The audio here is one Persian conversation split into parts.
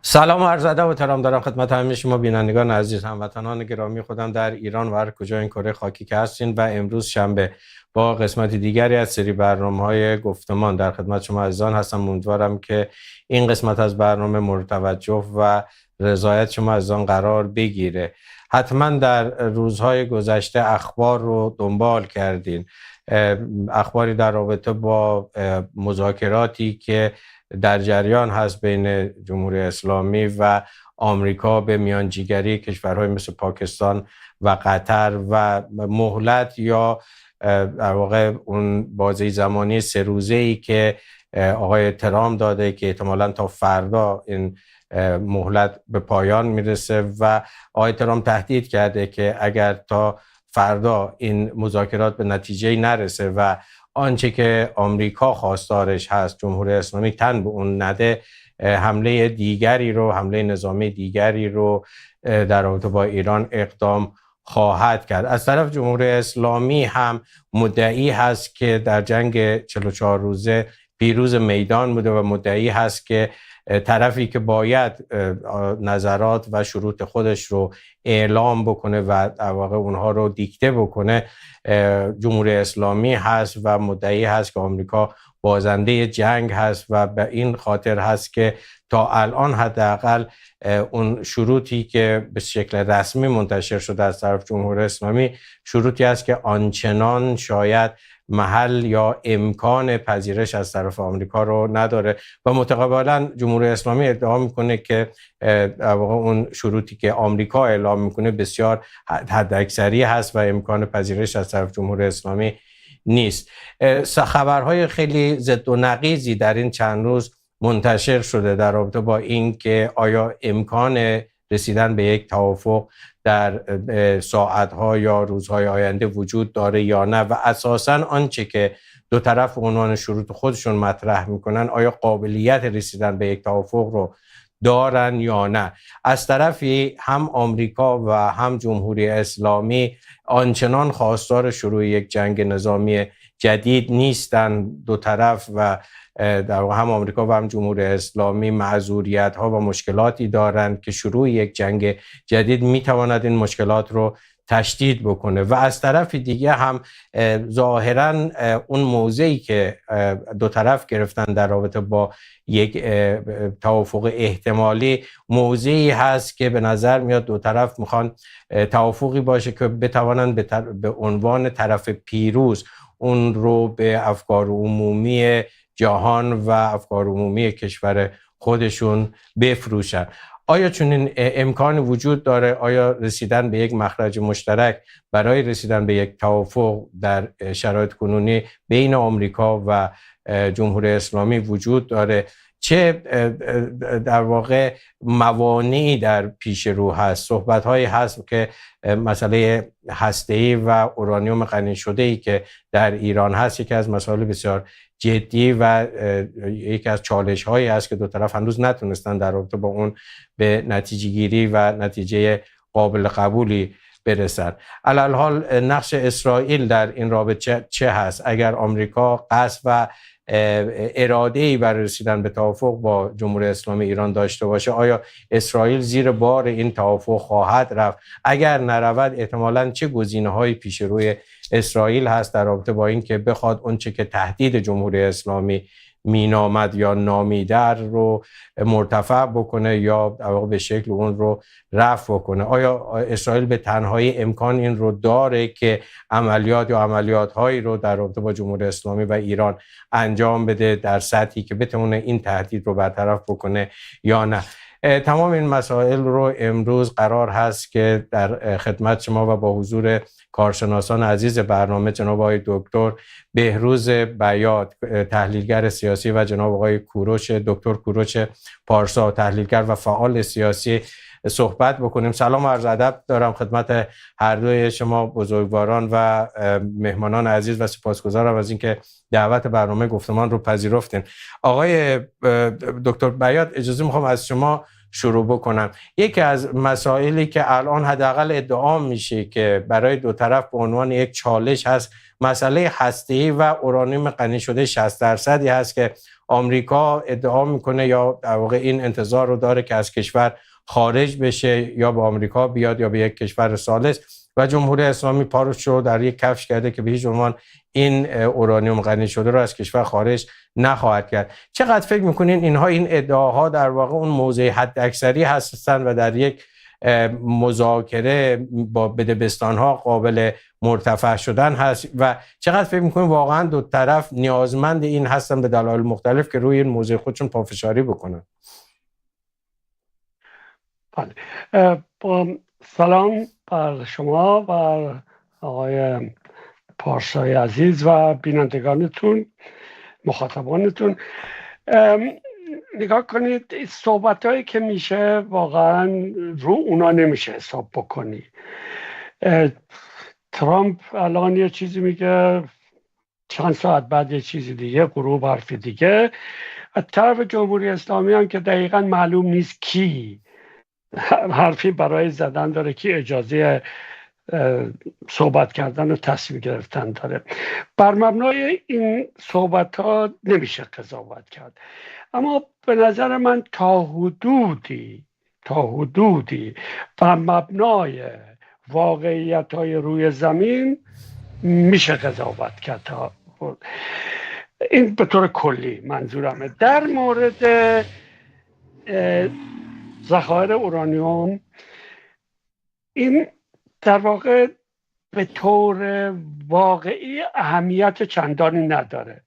سلام و عرض ادب و احترام دارم خدمت همه شما بینندگان عزیز، هموطنان گرامی خودم در ایران و هر کجا این کره خاکی که هستین و امروز شنبه با قسمت دیگری از سری برنامه‌های گفتمان در خدمت شما عزیزان هستم. امیدوارم که این قسمت از برنامه مورد توجه و رضایت شما عزیزان قرار بگیره. حتما در روزهای گذشته اخبار رو دنبال کردین، اخباری در رابطه با مذاکراتی که در جریان هست بین جمهوری اسلامی و آمریکا به میانجیگری کشورهای مثل پاکستان و قطر و مهلت یا در واقع اون بازه زمانی 3 روزه‌ای که آقای ترامپ داده که احتمالاً تا فردا این مهلت به پایان میرسه و آقای ترامپ تهدید کرده که اگر تا فردا این مذاکرات به نتیجه نرسه و آنچه که آمریکا خواستارش هست جمهوری اسلامی تن به اون نده، حمله دیگری رو، حمله نظامی دیگری رو در رابطه با ایران اقدام خواهد کرد. از طرف جمهوری اسلامی هم مدعی هست که در جنگ 44 روزه پیروز میدان بوده و مدعی هست که طرفی که باید نظرات و شروط خودش رو اعلام بکنه و در واقع اونها رو دیکته بکنه جمهوری اسلامی هست و مدعی هست که آمریکا بازنده جنگ هست و به این خاطر هست که تا الان حداقل اون شروطی که به شکل رسمی منتشر شده از طرف جمهوری اسلامی شروطی است که آنچنان شاید محل یا امکان پذیرش از طرف آمریکا رو نداره و متقابلا جمهوری اسلامی ادعا میکنه که واقعا اون شروطی که آمریکا اعلام میکنه بسیار حداکثری هست و امکان پذیرش از طرف جمهوری اسلامی نیست. خبرهای خیلی ضد و نقیضی در این چند روز منتشر شده در رابطه با این که آیا امکان رسیدن به یک توافق در ساعتها یا روزهای آینده وجود داره یا نه و اساساً آنچه که دو طرف به عنوان شروط خودشون مطرح میکنن آیا قابلیت رسیدن به یک توافق رو دارن یا نه. از طرفی هم آمریکا و هم جمهوری اسلامی آنچنان خواستار شروع یک جنگ نظامی جدید نیستن دو طرف و در واقع هم آمریکا و هم جمهوری اسلامی معذوریت‌ها و مشکلاتی دارند که شروع یک جنگ جدید میتواند این مشکلات رو تشدید بکنه و از طرف دیگه هم ظاهراً اون موضعی که دو طرف گرفتن در رابطه با یک توافق احتمالی موضعی هست که به نظر میاد دو طرف میخوان توافقی باشه که بتوانند به عنوان طرف پیروز اون رو به افکار عمومی جهان و افکار عمومی کشور خودشون بفروشن. آیا چنین امکان وجود داره؟ آیا رسیدن به یک مخرج مشترک برای رسیدن به یک توافق در شرایط کنونی بین آمریکا و جمهوری اسلامی وجود داره؟ چه در واقع موانعی در پیش رو هست؟ صحبت‌هایی هست که مسئله هسته‌ای و اورانیوم غنی شده‌ای که در ایران هست یکی از مسائل بسیار جدی و یکی از چالش‌هایی است که دو طرف هنوز نتونستن در رابطه با اون به نتیجه گیری و نتیجه قابل قبولی برسن. علی‌الحال نقش اسرائیل در این رابطه چه هست؟ اگر آمریکا قصد و اراده‌ای برای رسیدن به توافق با جمهوری اسلامی ایران داشته باشه آیا اسرائیل زیر بار این توافق خواهد رفت؟ اگر نرود احتمالاً چه گزینه‌هایی پیش روی اسرائیل هست در رابطه با این که بخواد اونچه که تهدید جمهوری اسلامی مینامد یا نامیدر رو مرتفع بکنه یا به شکل اون رو رفع بکنه؟ آیا اسرائیل به تنهایی امکان این رو داره که عملیات یا عملیات‌هایی رو در رابطه با جمهوری اسلامی و ایران انجام بده در سطحی که بتونه این تهدید رو برطرف بکنه یا نه؟ تمام این مسائل رو امروز قرار هست که در خدمت شما و با حضور کارشناسان عزیز برنامه جناب آقای دکتر بهروز بیات تحلیلگر سیاسی و جناب آقای دکتر کوروش پارسا تحلیلگر و فعال سیاسی صحبت بکنیم. سلام و عرض ادب دارم خدمت هر دوی شما بزرگواران و مهمانان عزیز و سپاسگزارم از اینکه دعوت برنامه گفتمان رو پذیرفتین. آقای دکتر بیات اجازه میخوام از شما شروع بکنم. یکی از مسائلی که الان حداقل ادعا میشه که برای دو طرف به عنوان یک چالش هست، مسئله هسته‌ای و اورانیوم غنی شده 60% هست که آمریکا ادعا میکنه یا در واقع این انتظار رو داره که از کشور خارج بشه، یا به آمریکا بیاد یا به یک کشور ثالث، و جمهوری اسلامی پاروش رو در یک کفش کرده که به هیچ عنوان این اورانیوم غنی شده رو از کشور خارج نخواهد کرد. چقدر فکر میکنین اینها، این ادعاها در واقع اون موضع حداکثری هستند و در یک مذاکره با بدبستانها قابل مرتفع شدن هست، و چقدر فکر میکنین واقعا دو طرف نیازمند این هستن به دلایل مختلف که روی این موضوع خودشون پافشاری بکنن؟ بله، با سلام بر شما و آقای پارسای عزیز و بینندگانتون، مخاطبانتون. نگاه کنید، صحبت هایی که میشه واقعا رو اونا نمیشه حساب بکنی. ترامپ الان یه چیزی میگه، چند ساعت بعد یه چیزی دیگه، غروب حرف دیگه. از طرف جمهوری اسلامی هم که دقیقا معلوم نیست کی حرفی برای زدن داره، کی اجازه صحبت کردن و تصمیم گرفتن داره. بر مبنای این صحبت ها نمیشه قضاوت کرد، اما به نظر من تا حدودی بر مبنای واقعیت های روی زمین میشه قضاوت کرد. این به طور کلی منظورمه. در مورد ذخایر اورانیوم، این در واقع به طور واقعی اهمیت چندانی نداره.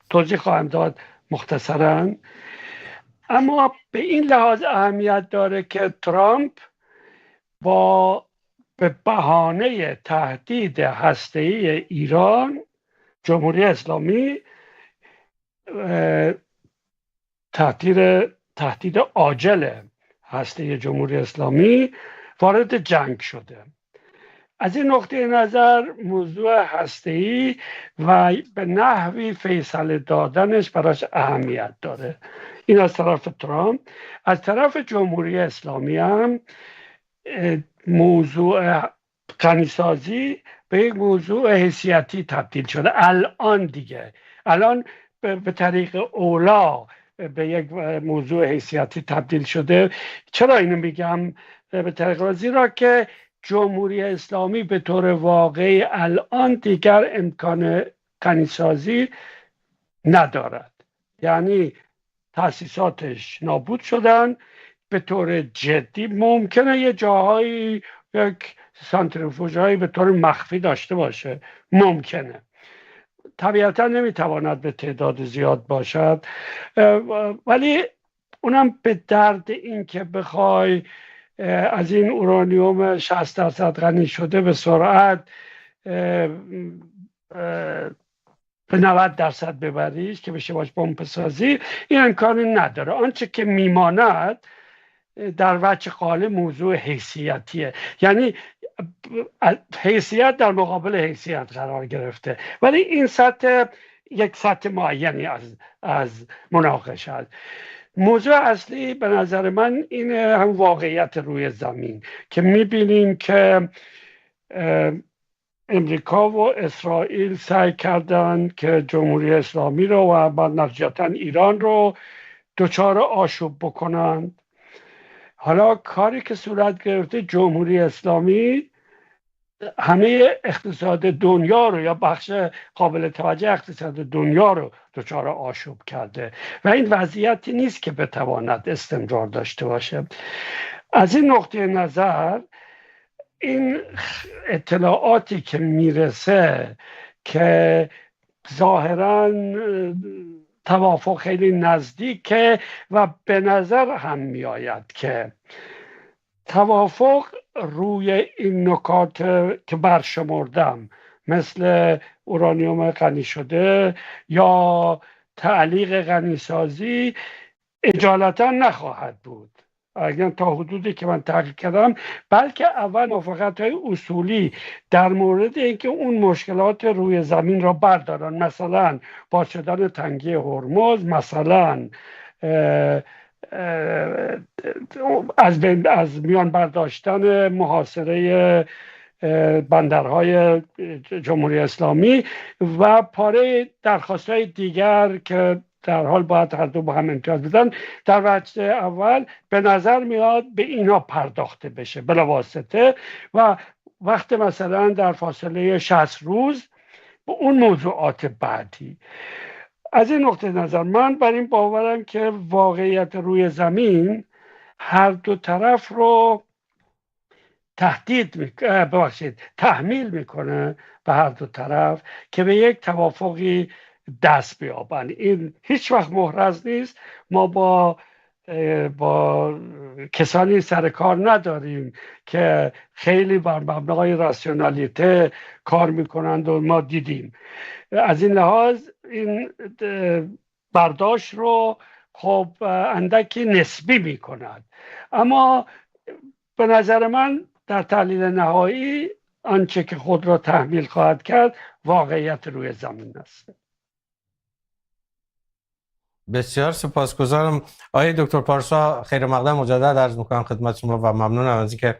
توضیح خواهم داد مختصراً. اما به این لحاظ اهمیت داره که ترامپ به بهانه تهدید هسته‌ای ایران، جمهوری اسلامی تهدید عاجل هسته جمهوری اسلامی وارد جنگ شده. از این نقطه نظر موضوع هسته‌ای و به نحوی فیصله دادنش براش اهمیت داره. این از طرف ترامپ. از طرف جمهوری اسلامی هم موضوع غنیسازی به یک موضوع حیثیتی تبدیل شده. الان به طریق اولا به یک موضوع حیثیتی تبدیل شده. چرا اینو میگم به طریق اولا؟ زیرا که جمهوری اسلامی به طور واقعی الان دیگر امکان غنیسازی ندارد، یعنی تأسیساتش نابود شدن. به طور جدی ممکنه یه جاهایی یک سانتریفوژهایی به طور مخفی داشته باشه، ممکنه، طبیعتا نمیتواند به تعداد زیاد باشد، ولی اونم به درد این که بخوای از این اورانیوم 60% غنی شده به سرعت به 90% ببریش که بشه باش بمب سازی، این امکانی نداره. آنچه که میماند در وجه قاله موضوع حیثیتیه، یعنی حیثیت در مقابل حیثیت قرار گرفته، ولی این یک سطح معینی از مناقشه است. موضوع اصلی به نظر من اینه، هم واقعیت روی زمین که میبینیم که امریکا و اسرائیل سعی کردن که جمهوری اسلامی رو و بعد نتیجتاً ایران رو دچار آشوب بکنن. حالا کاری که صورت گرفته، جمهوری اسلامی همه اقتصاد دنیا رو یا بخش قابل توجه اقتصاد دنیا رو دچار آشوب کرده و این وضعیتی نیست که بتواند استمرار داشته باشه. از این نقطه نظر این اطلاعاتی که میرسه که ظاهراً توافق خیلی نزدیکه و به نظر هم میآید که توافق روی این نکات که برشمردم، مثل اورانیوم غنی شده یا تعلیق غنیسازی، اجالتا نخواهد بود. اگر تا حدودی که من تحقیق کردم، بلکه اول موافقت‌های اصولی در مورد اینکه اون مشکلات روی زمین را بردارن، مثلا باز شدن تنگی هرمز، مثلا از میان برداشتن محاصره بندرهای جمهوری اسلامی و پاره درخواست‌های دیگر که در حال باید هر دو با هم امتیاز بدن. در وجه اول به نظر میاد به اینا پرداخته بشه بلافاصله و وقت مثلا در فاصله 60 روز به اون موضوعات بعدی. از این نقطه نظر من بر این باورم که واقعیت روی زمین هر دو طرف رو تحمیل میکنه به هر دو طرف که به یک توافقی دست بیابن. این هیچ وقت محرز نیست. ما با کسانی سر کار نداریم که خیلی بر مبنای راسیونالیته کار میکنند و ما دیدیم. از این لحاظ این برداشت رو خب اندکی نسبی میکند، اما به نظر من در تحلیل نهایی آنچه که خود را تحمیل خواهد کرد واقعیت روی زمین است. بسیار سپاسگزارم آقای دکتر پارسا. خیر مقدم مجدد عرض میکنم خدمت شما و ممنونم از اینکه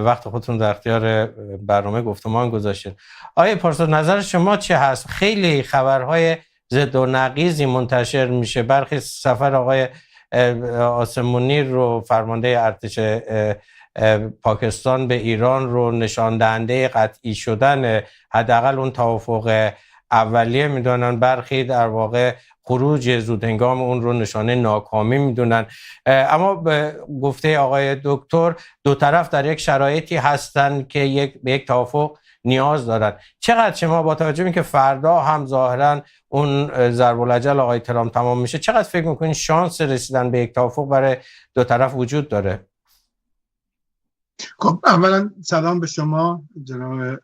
وقت خودتون در اختیار برنامه گفتمان گذاشتید. آقای پارسا نظر شما چه هست؟ خیلی خبرهای ضد و نقیضی منتشر میشه. برخی سفر آقای آسمونی رو فرمانده ارتش پاکستان به ایران رو نشان دهنده قطعی شدن حداقل اون توافق اولیه میدونن، برخی در واقع خروج زودهنگام اون رو نشانه ناکامی میدونن. اما به گفته آقای دکتر دو طرف در یک شرایطی هستن که به یک توافق نیاز دارن. چقدر شما با توجه به که فردا هم ظاهرا اون ضرب الاجل آقای ترامپ تمام میشه، چقدر فکر میکنین شانس رسیدن به یک توافق برای دو طرف وجود داره؟ خب اولا سلام به شما جناب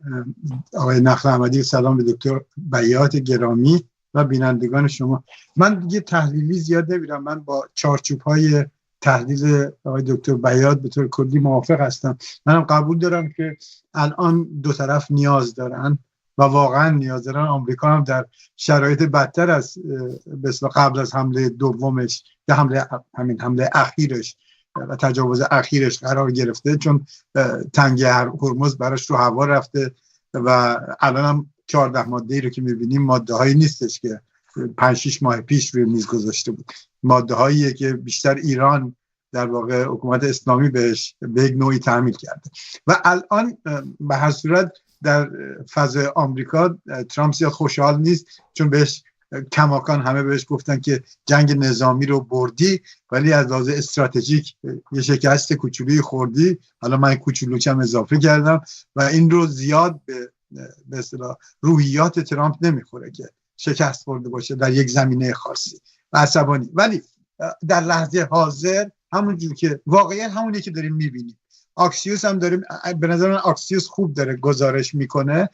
آقای نخل احمدی، سلام به دکتر بیات گرامی و بینندگان شما. من یه تحلیلی زیاد نمیرم، من با چارچوب‌های تحلیل آقای دکتر بیات به طور کلی موافق هستم. منم قبول دارم که الان دو طرف نیاز دارن و واقعا نیاز دارن. آمریکا هم در شرایط بدتر از قبل از حمله دومش، حمله اخیرش و تجاوز اخیرش قرار گرفته، چون تنگه هرمز براش رو هوا رفته و الان هم 14 ماده‌ای رو که می‌بینیم ماده هایی نیستش که 5-6 ماه پیش روی میز گذاشته بود. ماده هاییه که بیشتر ایران در واقع حکومت اسلامی بهش به یک نوعی تعمیل کرده و الان به هر صورت در فضای آمریکا ترامپ زیاد خوشحال نیست، چون بهش کماکان همه بهش گفتن که جنگ نظامی رو بردی ولی از لحاظ استراتژیک یه شکست کوچولویی خوردی. حالا من کوچولوچم اضافه کردم و این رو زیاد به اصطلاح روحیات ترامپ نمیخوره که شکست خورده باشه در یک زمینه خاصی و عصبانی. ولی در لحظه حاضر همونجور که واقعا همونی که داریم میبینیم، آکسیوس هم داریم، به نظر من آکسیوس خوب داره گزارش میکنه،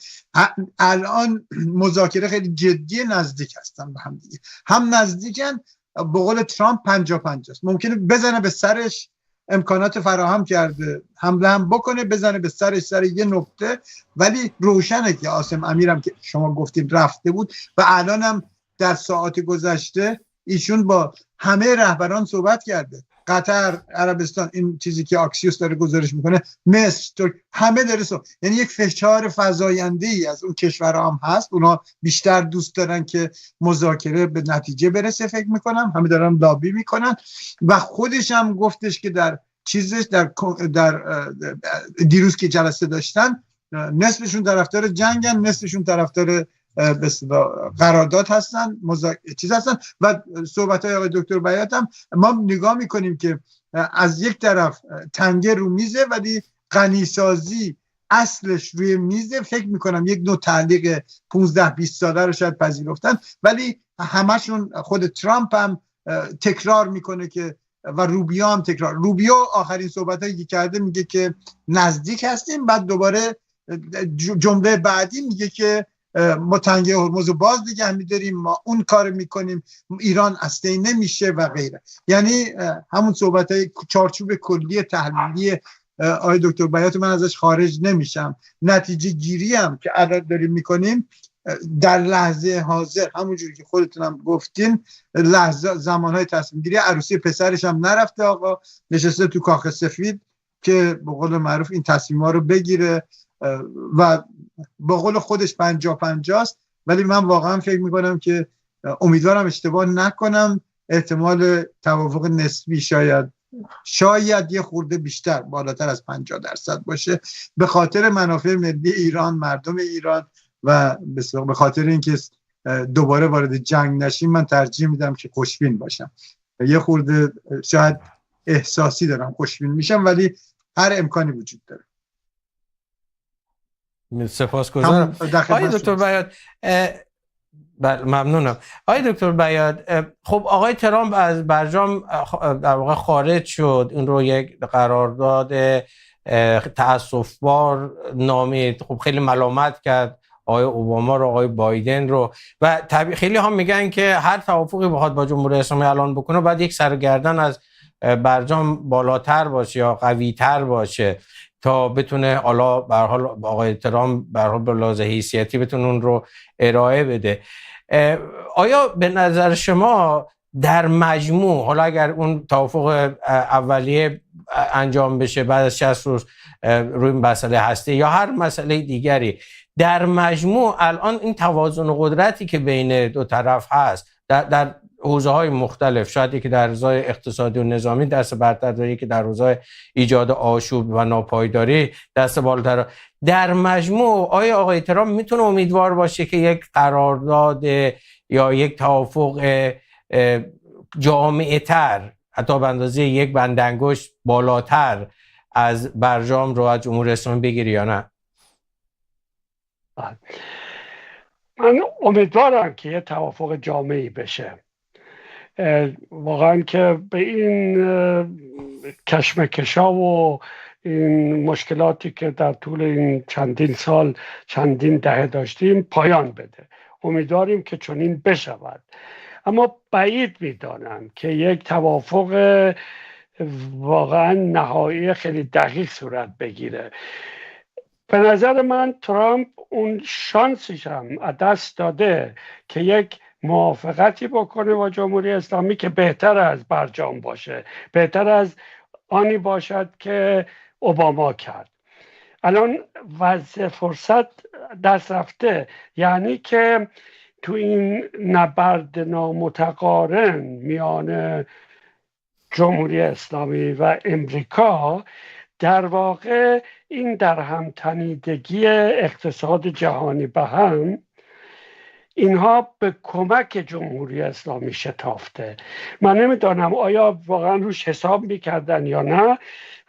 الان مذاکره خیلی جدی نزدیک هستن به هم دیگه، هم نزدیکن. به قول ترامپ 50-50 است، ممکنه بزنه به سرش، امکانات فراهم کرده حمله هم بکنه، بزنه به سرش سر یه نقطه، ولی روشنه که عاصم امیرم که شما گفتیم رفته بود و الان هم در ساعات گذشته ایشون با همه رهبران صحبت کرده، قطر، عربستان، این چیزی که آکسیوس داره گزارش میکنه، مصر، همه داره یعنی یک فشار فزاینده‌ای از اون کشورها هم هست. اونا بیشتر دوست دارن که مذاکره به نتیجه برسه، فکر میکنم همه دارن لابی میکنن و خودش هم گفتش که در چیزش در دیروز که جلسه داشتن نصفشون طرفدار جنگن، نصفشون طرفدار به اصطلاح قرارداد هستن، چیز هستن. و صحبت‌های آقای دکتر بیات هم ما نگاه میکنیم که از یک طرف تنگه رو میزه ولی غنیسازی اصلش روی میزه. فکر میکنم یک نوع تعلیق 15-20 ساله رو شاید پذیرفتن، ولی همشون، خود ترامپ هم تکرار میکنه که و روبیو هم تکرار، روبیو آخرین صحبتایی که کرده میگه که نزدیک هستیم، بعد دوباره جمله بعدی میگه که ما تنگه هرمز رو باز نگه می‌داریم، ما اون کار میکنیم، ایران اصلی نمیشه و غیره. یعنی همون صحبت‌های چارچوب کلی تحلیلی آقای دکتر بیات من ازش خارج نمیشم. نتیجه گیری هم که الان داریم میکنیم در لحظه حاضر همونجوری که خودتونم گفتین زمانهای تصمیم گیری عروسی پسرش هم نرفته آقا، نشسته تو کاخ سفید که به قول معروف این تصمیم‌ها رو بگیره و به قول خودش 50-50 است. ولی من واقعا فکر میکنم که امیدوارم اشتباه نکنم، احتمال توافق نسبی شاید یه خورده بیشتر بالاتر از 50% باشه به خاطر منافع ملی ایران، مردم ایران و به خاطر اینکه دوباره وارد جنگ نشیم. من ترجیح میدم که خوشبین باشم. یه خورده شاید احساسی دارم خوشبین میشم، ولی هر امکانی وجود داره. سپاسگزارم. آقای دکتر بیات، ممنونم. آقای دکتر بیات، خب آقای ترامپ از برجام در واقع خارج شد، این رو یک قرارداد تأسف‌بار نامید. خب خیلی ملامت کرد آقای اوباما رو، آقای بایدن رو، و خیلی هم میگن که هر توافقی بخواد با جمهوری اسلامی اعلان بکنه باید یک سرگردن از برجام بالاتر باشه یا قوی‌تر باشه تا بتونه حالا به هر حال آقای ترامپ به هر حال به لحاظ حیثیتی بتونه اون رو ارائه بده. آیا به نظر شما در مجموع، حالا اگر اون توافق اولیه انجام بشه بعد از 60 روز روی مسئله هسته یا هر مسئله دیگری، در مجموع الان این توازن و قدرتی که بین دو طرف هست در حوزه‌های مختلف، شاید که در حوزه اقتصادی و نظامی دست برتر داره، که در حوزه ایجاد آشوب و ناپایداری دست بالاتر، در مجموع آیا آقای ترامپ میتونه امیدوار باشه که یک قرارداد یا یک توافق جامع‌تر، حتی به اندازه یک بند انگشت بالاتر از برجام رو از جمهوری اسلامی بگیری یا نه؟ من امیدوارم که یه توافق جامعی بشه، واقعا که به این کشمکش‌ها و این مشکلاتی که در طول این چندین سال چندین دهه داشتیم پایان بده. امیدواریم که چنین بشود، اما بعید میدانم که یک توافق واقعا نهایی خیلی دقیق صورت بگیره. به نظر من ترامپ اون شانسش هم دست داده که یک موافقتی بکنه با جمهوری اسلامی که بهتر از برجام باشه، بهتر از آنی باشد که اوباما کرد. الان وضع فرصت دست رفته، یعنی که تو این نبرد نامتقارن میان جمهوری اسلامی و امریکا، در واقع این در هم تنیدگی اقتصاد جهانی به هم، اینها به کمک جمهوری اسلامی شتافته. من نمیدانم آیا واقعا روش حساب میکردن یا نه،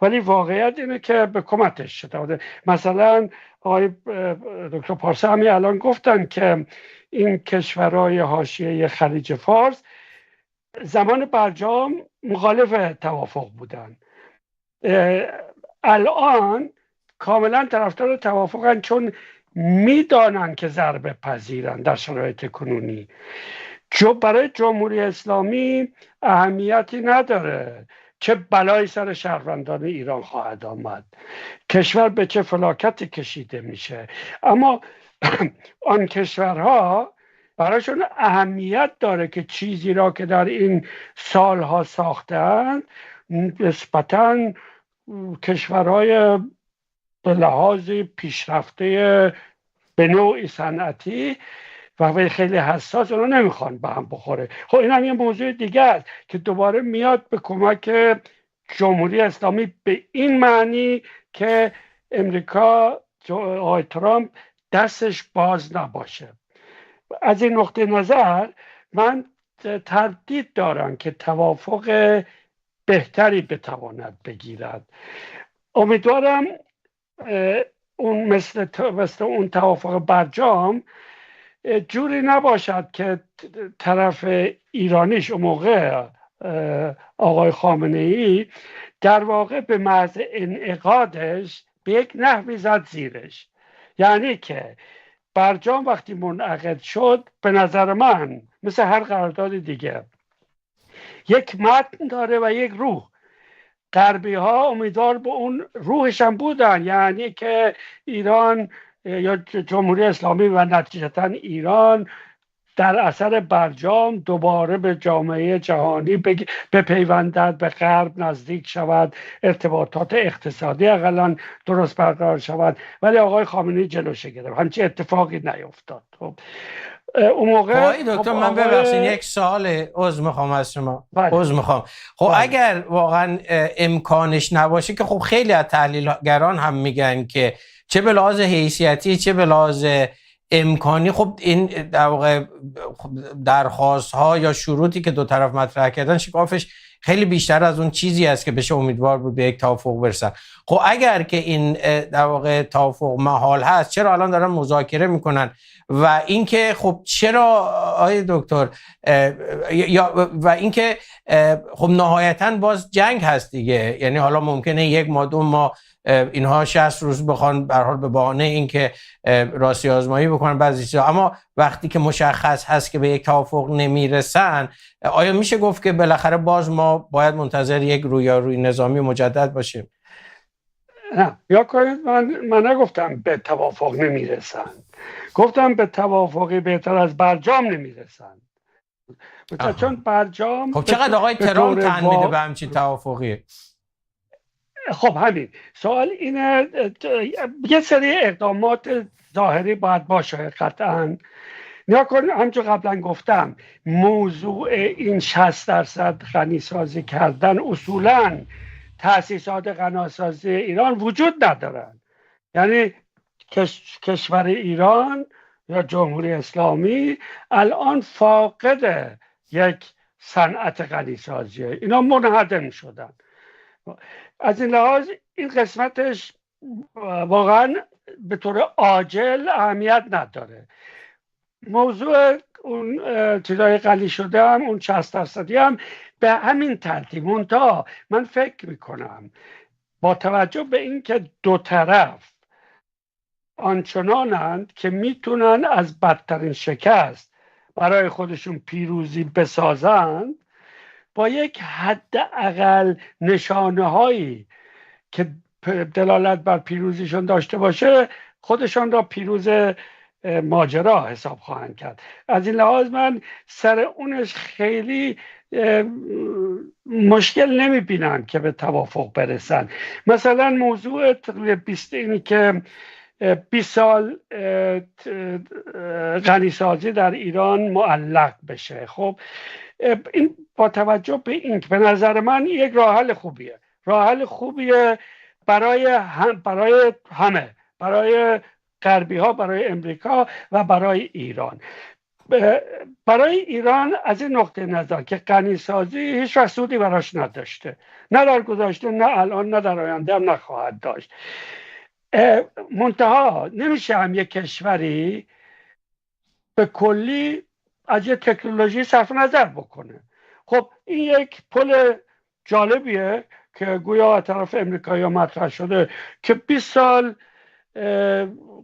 ولی واقعیت اینه که به کمکش شتافته. مثلا آقای دکتر پارسا همی الان گفتن که این کشورهای حاشیه خلیج فارس زمان برجام مخالف توافق بودن، الان کاملا طرفدار توافقن، چون میدانن که ضربه پذیرن در شرایط کنونی. برای جمهوری اسلامی اهمیتی نداره چه بلایی سر شهروندان ایران خواهد آمد، کشور به چه فلاکتی کشیده میشه، اما آن کشورها برایشون اهمیت داره که چیزی را که در این سالها ساختند نسبتاً کشورهای به لحاظ پیشرفته به نوعی صنعتی و خیلی حساس اونو نمیخوان به هم بخوره. خب این هم یه موضوع دیگه است که دوباره میاد به کمک جمهوری اسلامی به این معنی که امریکا، آقای ترامپ دستش باز نباشه. از این نقطه نظر من تردید دارم که توافق بهتری بتواند بگیرد. امیدوارم اون مثل اون توافق برجام جوری نباشد که طرف ایرانیش اون موقع آقای خامنه ای در واقع به محض انعقادش به یک نحوی زد زیرش. یعنی که برجام وقتی منعقد شد، به نظر من مثل هر قرارداد دیگه یک متن داره و یک روح. غربی ها امیدوار به اون روحش هم بودن، یعنی که ایران یا جمهوری اسلامی و نتیجتا ایران در اثر برجام دوباره به جامعه جهانی بپیوندد، به غرب نزدیک شود، ارتباطات اقتصادی اقلا درست برقرار شود، ولی آقای خامنه‌ای جلوشه گرفت. همچین اتفاقی نیفتاد. خب اون موقع آقای دکتر من ببخشید یک سوال عذر میخوام از شما. عذر میخوام. خب اگر واقعا امکانش نباشه که خب خیلی از تحلیلگران هم میگن که چه به لحاظ حیثیتی چه به لحاظ امکانی خب این در واقع درخواست ها یا شروطی که دو طرف مطرح کردن شکافش خیلی بیشتر از اون چیزی است که بشه امیدوار بود به یک توافق برسن. خب اگر که این در واقع توافق محال هست چرا الان دارن مذاکره میکنن و اینکه خب چرا آقای دکتر و اینکه خب نهایتاً باز جنگ هست دیگه، یعنی حالا ممکنه 1 ماه 2 ماه اینها 60 روز بخوان به هر حال به بهانه اینکه راستی آزمایی بکنن بعضی چیزا، اما وقتی که مشخص هست که به یک توافق نمیرسن آیا میشه گفت که بالاخره باز ما باید منتظر یک رویارویی نظامی مجدد باشیم؟ نه یا کنید من نگفتم به توافق نمیرسن، گفتم به توافقی بهتر از برجام نمیرسن. چون برجام خب چقدر آقای ترامپ تن میده به همچین توافقی؟ خب همین سوال اینه، یه سری اقدامات ظاهری باید باشه قطعا. نیا کن همچون قبلا گفتم موضوع این 60% غنیسازی کردن اصولا تأسیسات غنیسازی ایران وجود ندارن. یعنی کشور ایران یا جمهوری اسلامی الان فاقد یک صنعت غنیسازیه، اینا منهدم شدن. از این لحاظ این قسمتش واقعا به طور عاجل اهمیت نداره. موضوع اون چیزای غنی شده هم اون 60% هم به همین ترتیب. منتها من فکر میکنم با توجه به اینکه دو طرف آنچنانند که میتونن از بدترین شکست برای خودشون پیروزی بسازند، با یک حداقل نشانه هایی که دلالت بر پیروزیشون داشته باشه خودشان را پیروز ماجرا حساب خواهند کرد. از این لحاظ من سر اونش خیلی مشکل نمیبینم که به توافق برسن. مثلا موضوع اینی که 20 سال غنیسازی در ایران معلق بشه. خب این با توجه به این به نظر من یک راه حل خوبیه، راه حل خوبیه برای همه، برای غربی ها، برای امریکا و برای ایران. برای ایران از این نقطه نظر که غنیسازی هیچ وقت سودی براش نداشته، نه در گذشته نه الان نه در آینده هم نخواهد داشت. منتها نمیشه هم یک کشوری به کلی از یک تکنولوژی صرف نظر بکنه. خب این یک پل جالبیه که گویا از طرف امریکایی مطرح شده که 20 سال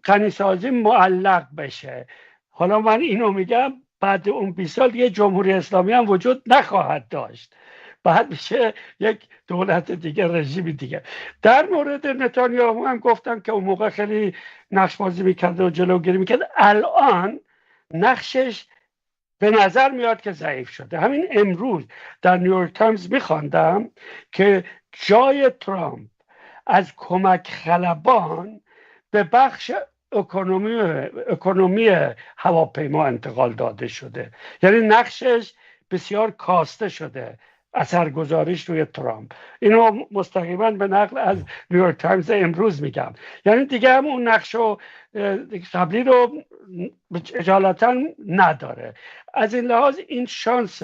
غنیسازی معلق بشه. حالا من اینو میگم بعد اون 20 سال یه جمهوری اسلامی هم وجود نخواهد داشت، بعد میشه یک دولت دیگه، رژیم دیگه. در مورد نتانیاهو هم گفتم که اون موقع خیلی نقش بازی میکرد و جلوگیری میکرد، الان نقشش به نظر میاد که ضعیف شده. همین امروز در نیویورک تایمز میخواندم که جای ترامپ از کمک خلبان به بخش اکونومی هواپیما انتقال داده شده، یعنی نقشش بسیار کاسته شده، اثرگذاریش روی ترامپ. اینو مستقیما به نقل از نیویورک تایمز امروز میگم. یعنی دیگه هم اون نقش قبلی رو اجالتا نداره. از این لحاظ این شانس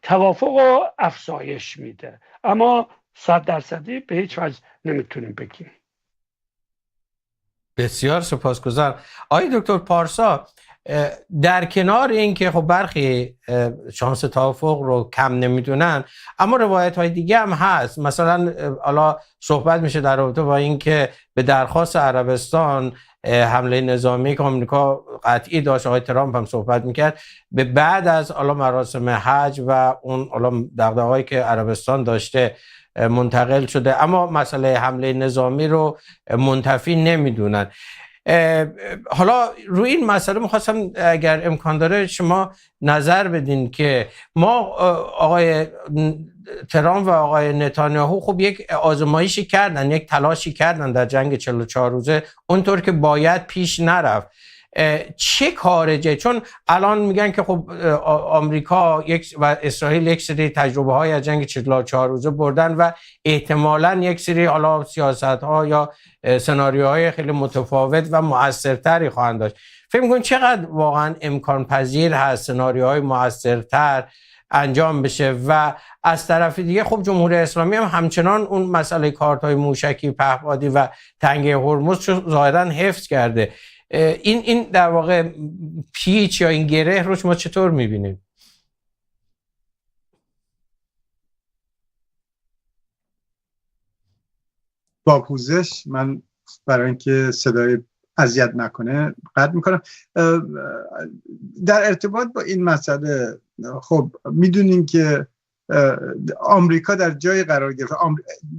توافق رو افزایش میده، اما 100% به هیچ وجه نمیتونیم بگیم. بسیار سپاسگزارم. آقای دکتر پارسا، در کنار این که خب برخی شانس توافق رو کم نمیدونن، اما روایت های دیگه هم هست. مثلا حالا صحبت میشه در رابطه با این که به درخواست عربستان حمله نظامی که آمریکا قطعی داشت، آقای ترامپ هم صحبت میکرد، به بعد از مراسم حج و اون دغدغه‌هایی که عربستان داشته منتقل شده، اما مسئله حمله نظامی رو منتفی نمیدونن. حالا روی این مسئله میخواستم اگر امکان داره شما نظر بدین که ما آقای ترامپ و آقای نتانیاهو خب یک آزمایشی کردن، یک تلاشی کردن در جنگ 44 روزه اونطور که باید پیش نرفت. چه کارجه؟ چون الان میگن که خب آمریکا و اسرائیل یک سری تجربه های از جنگ 44 روزه بردن و احتمالاً یک سری حالا سیاست ها یا سناریوهای خیلی متفاوت و مؤثرتری خواهند داشت. فکر می‌کنید چقدر واقعا امکان پذیر هست سناریوهای مؤثرتر انجام بشه؟ و از طرف دیگه خب جمهوری اسلامی هم همچنان اون مسئله کارت‌های موشکی پهپادی و تنگه هرمز رو ظاهراً حفظ کرده. این در واقع پیچ یا این گره رو شما چطور می‌بینید؟ با پوزش من برای اینکه صدای اذیت نکنه قطع میکنم. در ارتباط با این مسئله خب میدونین که آمریکا در جای قرار گرفت.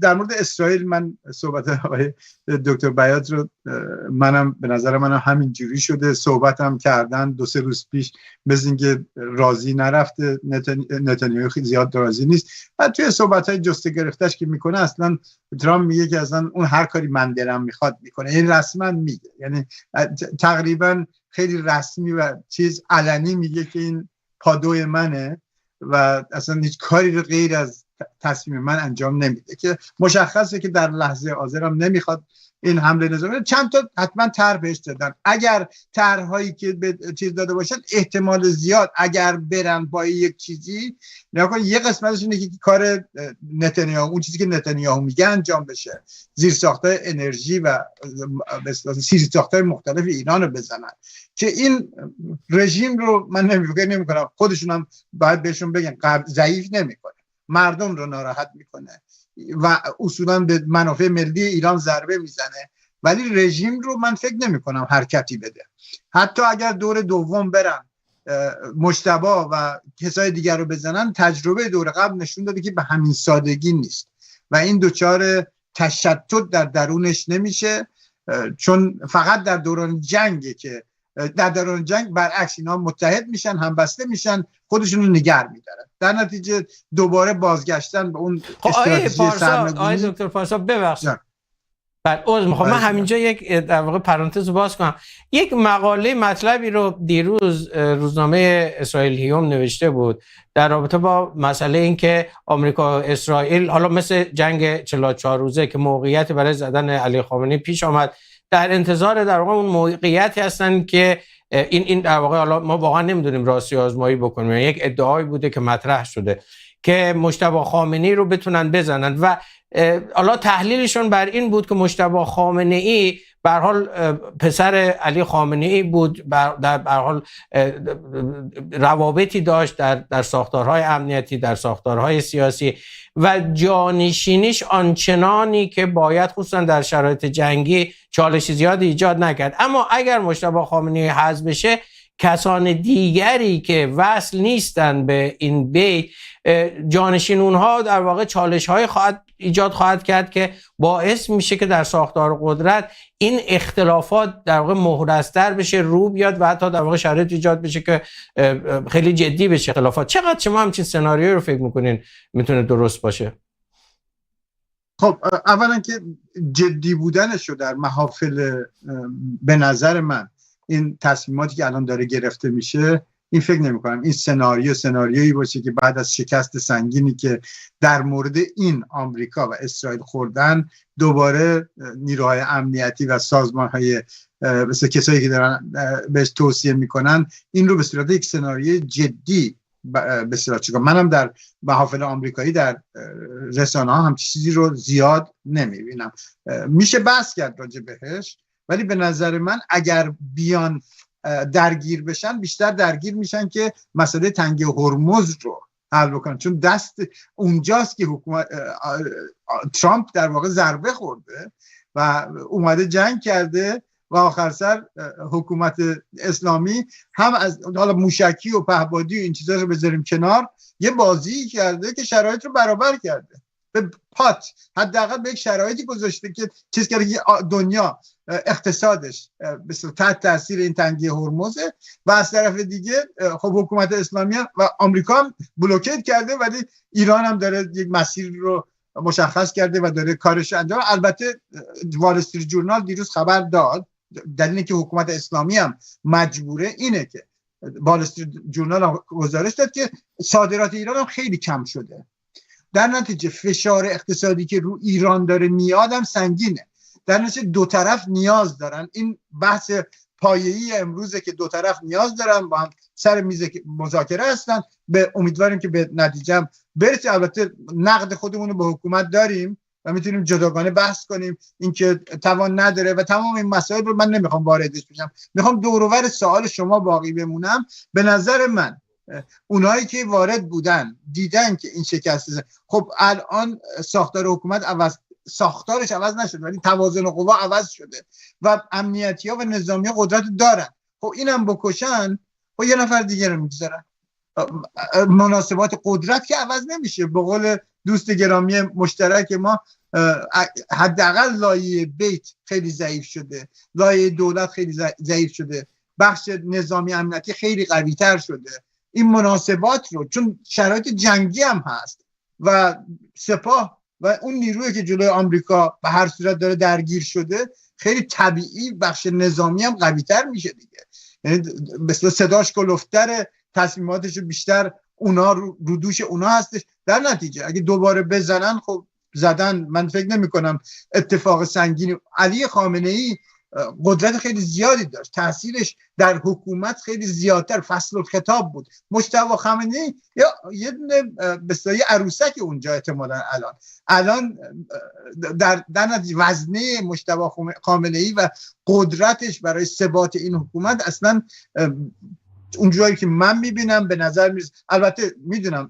در مورد اسرائیل من صحبت آقای دکتر بیات رو منم به نظر منم همین جوری شده، صحبتم کردن 2-3 روز پیش، مثل اینکه راضی نرفته، نتانیاهو خیلی زیاد راضی نیست و توی صحبت‌های جسته گرفتش که میکنه اصلا ترامپ میگه که اصلا اون هر کاری من دلم میخواد میکنه، این رسما میگه، یعنی تقریبا خیلی رسمی و چیز علنی میگه که این پادوی منه و اصلا هیچ کاری رو غیر از تصمیم من انجام نمیده، که مشخصه که در لحظه حاضر هم نمیخواد این حمله نظامی. چند تا حتما طرح بهش دادن، اگر طرح‌هایی که به چیز داده باشن احتمال زیاد اگر برن با یک چیزی نگاه، یه قسمتش اینه که کار نتانیاهو، اون چیزی که نتانیاهو میگه انجام بشه، زیرساخت‌های انرژی و زیرساخت‌های مختلف ایران رو بزنن، که این رژیم رو من نمی‌کنم خودشون هم باید بهشون بگن ضعیف نمی‌کنه، مردم رو ناراحت میکنه و اصولا به منافع ملی ایران ضربه میزنه، ولی رژیم رو من فکر نمی کنم حرکتی بده. حتی اگر دور دوم برن مجتبی و کسای دیگر رو بزنن، تجربه دور قبل نشون داده که به همین سادگی نیست و این دوچار تشتت در درونش نمیشه، چون فقط در دوران جنگه که در دوران جنگ برعکس اینا متحد میشن، همبسته میشن، خودشون رو نگر میدارن، در نتیجه دوباره بازگشتن به اون استراتژی سرنگونی. آقای دکتر پارسا ببخشید، بعد من همینجا یک در واقع پرانتز باز کنم. یک مقاله مطلبی رو دیروز روزنامه اسرائیل هیوم نوشته بود در رابطه با مسئله این که آمریکا و اسرائیل حالا مثل جنگ 44 روزه که موقعیت برای زدن علی خامنه‌ای پیش آمد، در انتظار در واقع اون موقعیتی هستن که این در واقع حالا ما واقعا نمیدونیم راستی آزمایی بکنیم، یعنی یک ادعایی بوده که مطرح شده که مجتبی خامنه‌ای رو بتونن بزنن و حالا تحلیلشون بر این بود که مجتبی خامنه‌ای به هر حال پسر علی خامنه‌ای بود، در هر حال روابطی داشت در ساختارهای امنیتی، در ساختارهای سیاسی و جانشینیش آنچنانی که باید خصوصا در شرایط جنگی چالش زیادی ایجاد نکرد. اما اگر مجتبی خامنه‌ای حذف بشه، کسان دیگری که وصل نیستن به این بیت، جانشین اونها در واقع چالش‌های ایجاد خواهد کرد که باعث میشه که در ساختار قدرت این اختلافات در واقع مهرس‌تر بشه، رو بیاد و حتی در واقع شرایط ایجاد بشه که خیلی جدی بشه اختلافات. چقدر شما همچین سناریویی رو فکر میکنین میتونه درست باشه؟ خب اولا که جدی بودنش رو در محافل، به نظر من این تصمیماتی که الان داره گرفته میشه، این فکر نمی کنم این سناریویی باشه که بعد از شکست سنگینی که در مورد این آمریکا و اسرائیل خوردن، دوباره نیروهای امنیتی و سازمانهای مثل کسایی که دارن بهش توصیه میکنن این رو به صورت یک سناریوی جدی به صورت چیکار. منم در محافل آمریکایی در رسانه ها هم چیزی رو زیاد نمیبینم، میشه بحث کرد راجع بهش، ولی به نظر من اگر بیان درگیر بشن، بیشتر درگیر میشن که مسئله تنگه هرمز رو حل بکنن، چون دست اونجاست که حکومت ترامپ در واقع ضربه خورده و اومده جنگ کرده و آخر سر حکومت اسلامی هم از حالا موشکی و پهپادی و این چیزا رو بذاریم کنار، یه بازی کرده که شرایط رو برابر کرده به پات، حداقل به یک شرایطی گذاشته که چیز کرده که دنیا اقتصادش تحت تاثیر این تنگی هرمز و از طرف دیگه خب حکومت اسلامی و آمریکا هم بلوکیت کرده، ولی ایران هم داره یک مسیر رو مشخص کرده و داره کارش انجام. البته وال استریت جورنال دیروز خبر داد، دلیلی که حکومت اسلامی هم مجبوره اینه که وال استریت جورنال گزارش داد که صادرات ایران هم خیلی کم شده، در نتیجه فشار اقتصادی که رو ایران داره میاد هم سنگینه، در نتیجه دو طرف نیاز دارن. این بحث پایه‌ای امروزه که دو طرف نیاز دارن با هم سر میز مذاکره هستن، به امیدواریم که به نتیجه هم برسه. البته نقد خودمون رو به حکومت داریم و میتونیم جداگانه بحث کنیم، اینکه توان نداره و تمام این مسائل رو من نمیخوام واردش بشم، میخوام دور و بر سوال شما باقی بمونم. به نظر من اونایی که وارد بودن دیدن که این شکست، خب الان ساختار حکومت ساختارش عوض نشد ولی توازن قوا عوض شده و امنیتی ها و نظامی ها قدرت دارن. خب اینم بکشن خب یه نفر دیگه رو میگذارن، مناسبات قدرت که عوض نمیشه. به قول دوست گرامی مشترک ما، حداقل لایه بیت خیلی ضعیف شده، لایه دولت خیلی ضعیف شده، بخش نظامی امنیتی خیلی قوی تر شده. این مناسبات رو، چون شرایط جنگی هم هست و سپاه و اون نیرویی که جلوی آمریکا به هر صورت داره درگیر شده، خیلی طبیعی بخش نظامی هم قوی تر میشه دیگه، یعنی مثلا صداش کلوفتره، تصمیماتش بیشتر اونا رو دوش اونا هستش. در نتیجه اگه دوباره بزنن خب زدن، من فکر نمی کنم اتفاق سنگینی. علی خامنه ای قدرت خیلی زیادی داشت، تاثیرش در حکومت خیلی زیادتر، فصل الخطاب بود. مجتبی خامنه‌ای یه دونه بسیاری عروسک اونجا احتمالاً الان در نتیجه وزنه مجتبی خامنه‌ای و قدرتش برای ثبات این حکومت اصلا اونجایی که من میبینم به نظر میرسه. البته میدونم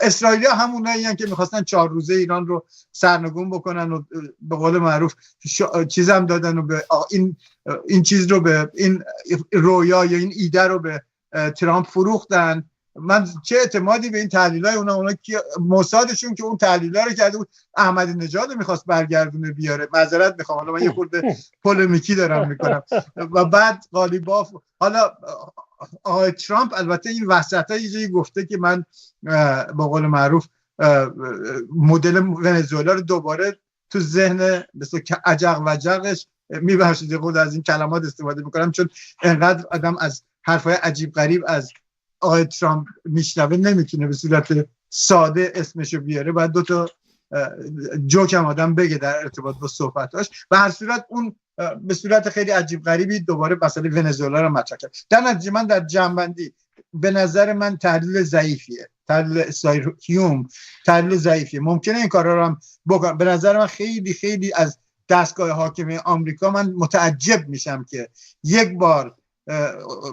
اسرائیلی ها همونایی هستن که میخواستن 4 روزه ایران رو سرنگون بکنن و به قول معروف چیزم دادن و به این چیز رو، به این رویا یا این ایده رو به ترامپ فروختن. من چه اعتمادی به این تحلیلای اونا که موسادشون که اون تحلیلا رو کرده بود، احمدی نژاد رو میخواست برگردونه بیاره. معذرت میخوام، حالا من یه خورده پولمیکی دارم میکنم و بعد قالیباف. حالا آقای ترامپ البته این وسطا یه جایی گفته که من به قول معروف مدل ونزوئلا رو دوباره تو ذهن مثلا عجق وجقش، میبخشید خود از این کلمات استفاده میکنم چون انقدر آدم از حرفای عجیب غریب از آقای ترامپ میشنوه نمیتونه به صورت ساده اسمشو بیاره، باید 2 تا جوک هم آدم بگه در ارتباط با صحبتاش. و هر صورت اون به صورت خیلی عجیب غریبی دوباره مسئله ونزوئلا رو مطرح کرد. در نتیجه من در جنبندی به نظر من تحلیل ضعیفیه، تحلیل اسرائیل هیوم تحلیل ضعیفیه. ممکنه این کارا رو هم بکنم. به نظر من خیلی خیلی از دستگاه حاکمه آمریکا من متعجب میشم که یک بار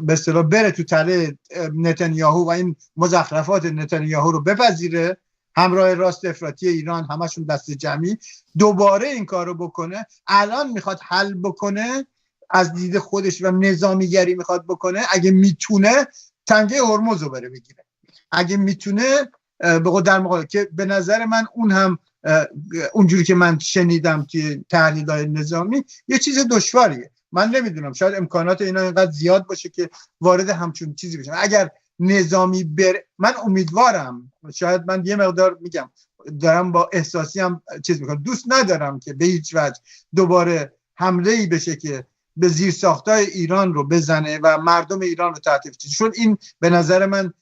به اصطلاح بره تو تله نتانیاهو و این مزخرفات نتانیاهو رو بپذیره، همراه راست افراطی ایران همشون دست جمعی، دوباره این کار رو بکنه. الان میخواد حل بکنه از دید خودش و نظامیگری میخواد بکنه. اگه میتونه تنگه هرمز رو بره بگیره، اگه میتونه به قول در مقابل، که به نظر من اون هم اونجوری که من شنیدم که تحلیل‌های نظامی یه چیز دشواریه. من نمیدونم، شاید امکانات اینا اینقدر زیاد باشه که وارد همچون چیزی بشن. اگر نظامی بره، من امیدوارم، شاید من یه مقدار میگم دارم با احساسی هم چیز میکنم، دوست ندارم که به هیچ وجه دوباره حمله‌ای بشه که به زیر ساختای ایران رو بزنه و مردم ایران رو تحت فشار، چون این به نظر من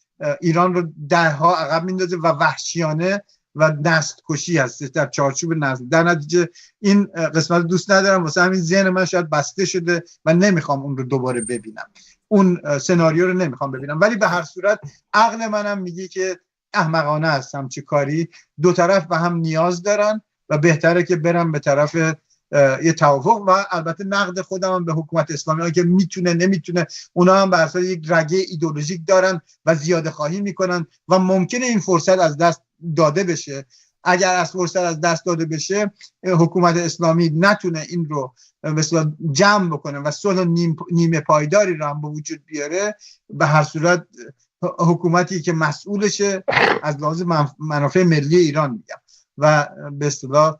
ایران رو دهها عقب میندازه و وحشیانه و نسل کشی هست در چارچوب نسل. در نتیجه این قسمت دوست ندارم، واسه همین ذهن من شاید بسته شده و نمیخوام اون رو دوباره ببینم، اون سناریو رو نمیخوام ببینم. ولی به هر صورت عقل منم میگه که احمقانه هستم چه کاری، دو طرف به هم نیاز دارن و بهتره که برم به طرف یه توافق. و البته نقد خودم هم به حکومت اسلامی که میتونه نمیتونه، اونا هم به اساس یک رگه ایدئولوژیک دارن و زیاده خواهی میکنن و ممکنه این فرصت از دست داده بشه. اگر از فرصت از دست داده بشه حکومت اسلامی نتونه این رو مثلا جمع بکنه و صلح نیمه پایداری رو هم به وجود بیاره، به هر صورت حکومتی که مسئولشه از لحاظ منافع ملی ایران میگم و به اصطلاح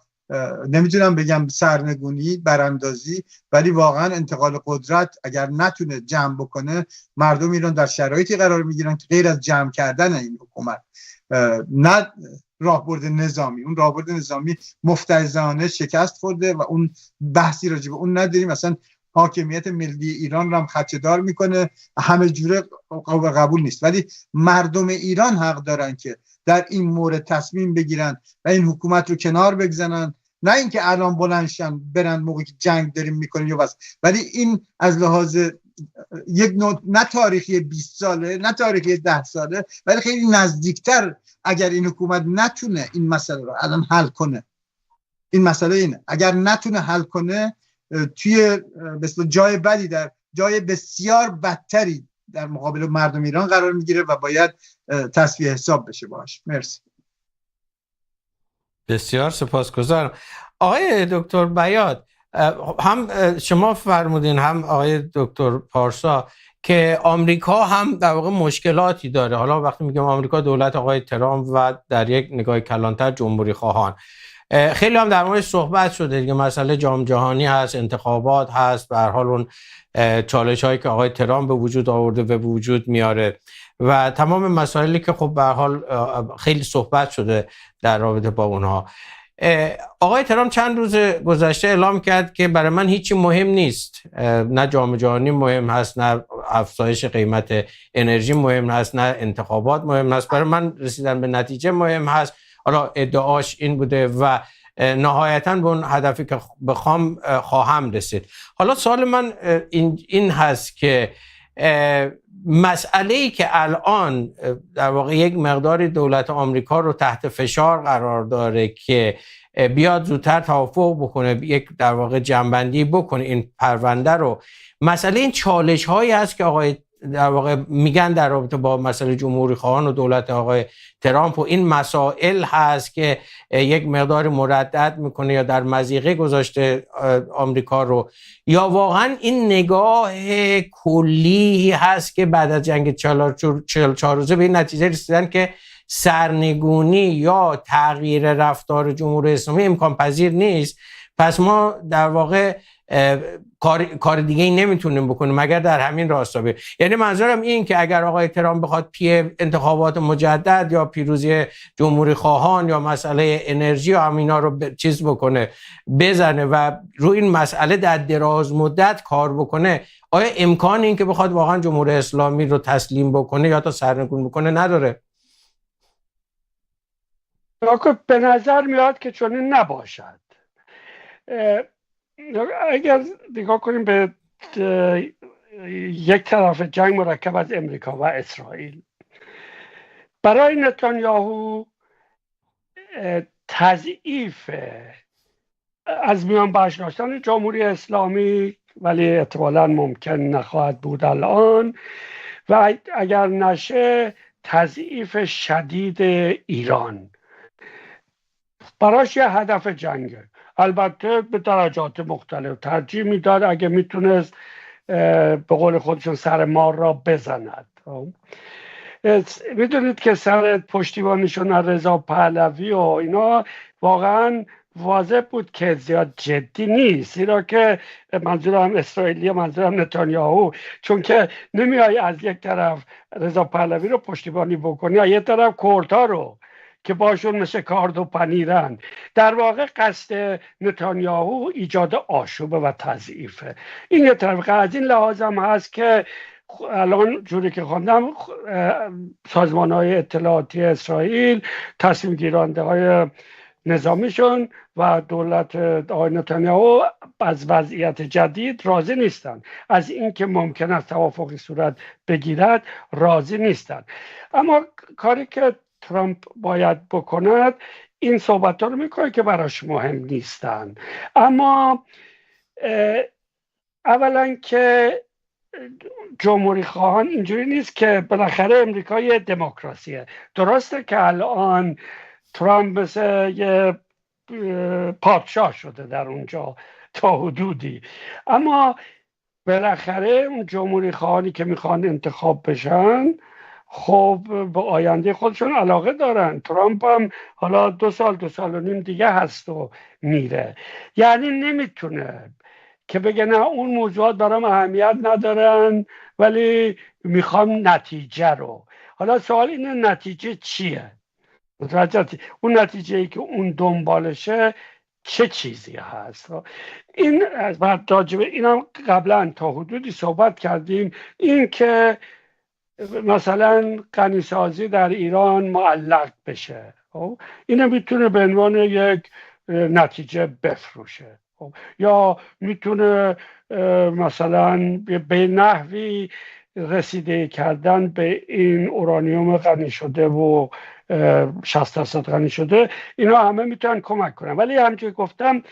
نمیتونم بگم سرنگونی براندازی، ولی واقعا انتقال قدرت اگر نتونه جمع بکنه مردم ایران در شرایطی قرار میگیرن که غیر از جمع کردن این حکومت نه راهبرد نظامی، اون راهبرد نظامی مفترضانه شکست خورده و اون بحثی راجع به اون نداریم، مثلا حاکمیت ملی ایران رو هم خدشه‌دار میکنه، همه جوره قابل قبول نیست، ولی مردم ایران حق دارن که در این مورد تصمیم بگیرن و این حکومت رو کنار بگذارن، نه اینکه الان بلندشن برن موقعی که جنگ داریم میکنیم یا بس، ولی این از لحاظ یک نوع نه تاریخی 20 ساله نه تاریخی 10 ساله ولی خیلی نزدیکتر، اگر این حکومت نتونه این مسئله رو الان حل کنه، این مسئله اینه اگر نتونه حل کنه توی مثلا جای بدی، در جای بسیار بدتری در مقابل مردم ایران قرار میگیره و باید تصفیه حساب بشه باش. مرسی. بسیار سپاسگزارم. آقای دکتر بیات، هم شما فرمودین هم آقای دکتر پارسا که آمریکا هم در واقع مشکلاتی داره. حالا وقتی میگم آمریکا، دولت آقای ترامپ و در یک نگاه کلانتر جمهوری خواهان، خیلی هم در موردش صحبت شده دیگه، مسئله جام جهانی هست، انتخابات هست، به هر حال اون چالش هایی که آقای ترامپ به وجود آورده و به وجود میاره و تمام مسائلی که خب به هر حال خیلی صحبت شده در رابطه با اونها. آقای ترامپ چند روز گذشته اعلام کرد که برای من هیچی مهم نیست، نه جام جهانی مهم هست، نه افزایش قیمت انرژی مهم هست، نه انتخابات مهم هست، برای من رسیدن به نتیجه مهم هست. حالا ادعاش این بوده و نهایتاً به اون هدفی که بخوام خواهم رسید. حالا سوال من این هست که مسئله‌ای که الان در واقع یک مقداری دولت آمریکا رو تحت فشار قرار داره که بیاد زودتر توافق بکنه، یک در واقع جنبندی بکنه این پرونده رو، مسئله این چالش هایی هست که آقای در واقع میگن در رابطه با مسئله جمهوری خواهان و دولت آقای ترامپ و این مسائل هست که یک مقدار مردد میکنه یا در مضیقه گذاشته آمریکا رو، یا واقعا این نگاه کلی هست که بعد از جنگ 44 روزه به این نتیجه رسیدن که سرنگونی یا تغییر رفتار جمهوری اسلامی امکان پذیر نیست، پس ما در واقع کار دیگه ای نمیتونیم بکنیم مگر در همین راستا بریم. یعنی منظورم این که اگر آقای ترامپ بخواد پی انتخابات مجدد یا پیروزی جمهوری خواهان یا مسئله انرژی و همینا رو چیز بکنه، بزنه و روی این مسئله در دراز مدت کار بکنه، آیا امکان این که بخواد واقعا جمهوری اسلامی رو تسلیم بکنه یا تا سرنگون بکنه نداره؟ به نظر میاد که چنین نباشد. اگر نگاه کنیم به یک طرف جنگ مرکب از امریکا و اسرائیل، برای نتانیاهو تضعیف از میان برشداشتن جمهوری اسلامی، ولی احتمالاً ممکن نخواهد بود الان، و اگر نشه تضعیف شدید ایران، براش یه هدف جنگه. البته به درجات مختلف ترجیح میداد اگه میتونست به قول خودشون سر مار را بزند. میدونید که سر پشتیبانیشون رضا پهلوی و اینا واقعا واضح بود که زیاد جدی نیست، زیرا که منظورم اسرائیلی، منظورم نتانیاهو، چون که نمیای از یک طرف رضا پهلوی رو پشتیبانی بکنی، از یک طرف کردها رو که باشون مثل کارد و پنیرن. در واقع قصد نتانیاهو ایجاد آشوب و تضعیفه. این یه طرف. از این لحاظ هم هست که الان جوری که خوندم سازمان‌های اطلاعاتی اسرائیل، تصمیم گیرنده های نظامیشون و دولت آقای نتانیاهو از وضعیت جدید راضی نیستن، از اینکه ممکن است توافقی صورت بگیرد راضی نیستن. اما کاری که ترامپ باید بکند این صحبت رو میکنه که براش مهم نیستن. اما اولا که جمهوری خواهان اینجوری نیست که بالاخره امریکا یه دموکراسیه. درسته که الان ترامپ مثل یه پادشاه شده در اونجا تا حدودی. اما بالاخره اون جمهوری خواهانی که میخوان انتخاب بشن خب به آینده خودشون علاقه دارن. ترامپ هم حالا 2 سال 2 سال و نیم دیگه هست و میره، یعنی نمیتونه که بگه نه اون موضوعات برام اهمیت ندارن ولی میخوام نتیجه رو. حالا سوال اینه نتیجه چیه؟ اون نتیجه ای که اون دنبالشه چه چیزی هست؟ این از بعد راجبه اینم قبلا تا حدودی صحبت کردیم، این که مثلا غنیسازی در ایران معلق بشه، اینو میتونه به عنوان یک نتیجه بفروشه، یا میتونه مثلا به نحوی رسیده کردن به این اورانیوم غنی شده و 60% غنی شده، اینا همه میتونن کمک کنن. ولی همونجوری گفتم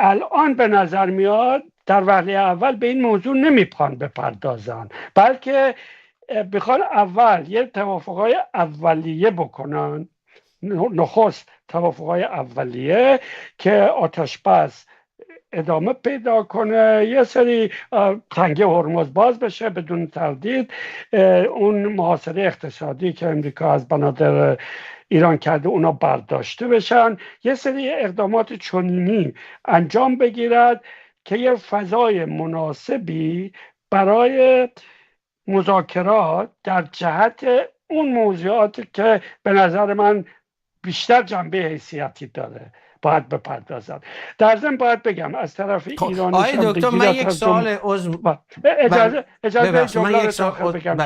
الان به نظر میاد در وهله اول به این موضوع نمیخوان بپردازن، بلکه بخوان اول یه توافقهای اولیه بکنن، نخست توافقهای اولیه که آتش بس ادامه پیدا کنه، یه سری تنگه هرمز باز بشه بدون تردید، اون محاصره اقتصادی که امریکا از بنادر ایران کرده اونا برداشته بشن، یه سری اقدامات چنینی انجام بگیرد که یه فضای مناسبی برای مذاکرات در جهت اون موضوعاتی که به نظر من بیشتر جنبه حیثیتی داره باید بپردازن. در ضمن باید بگم از طرف ایران آقای دکتر من یک سوال اجازه جمله رو تاخیر بگم.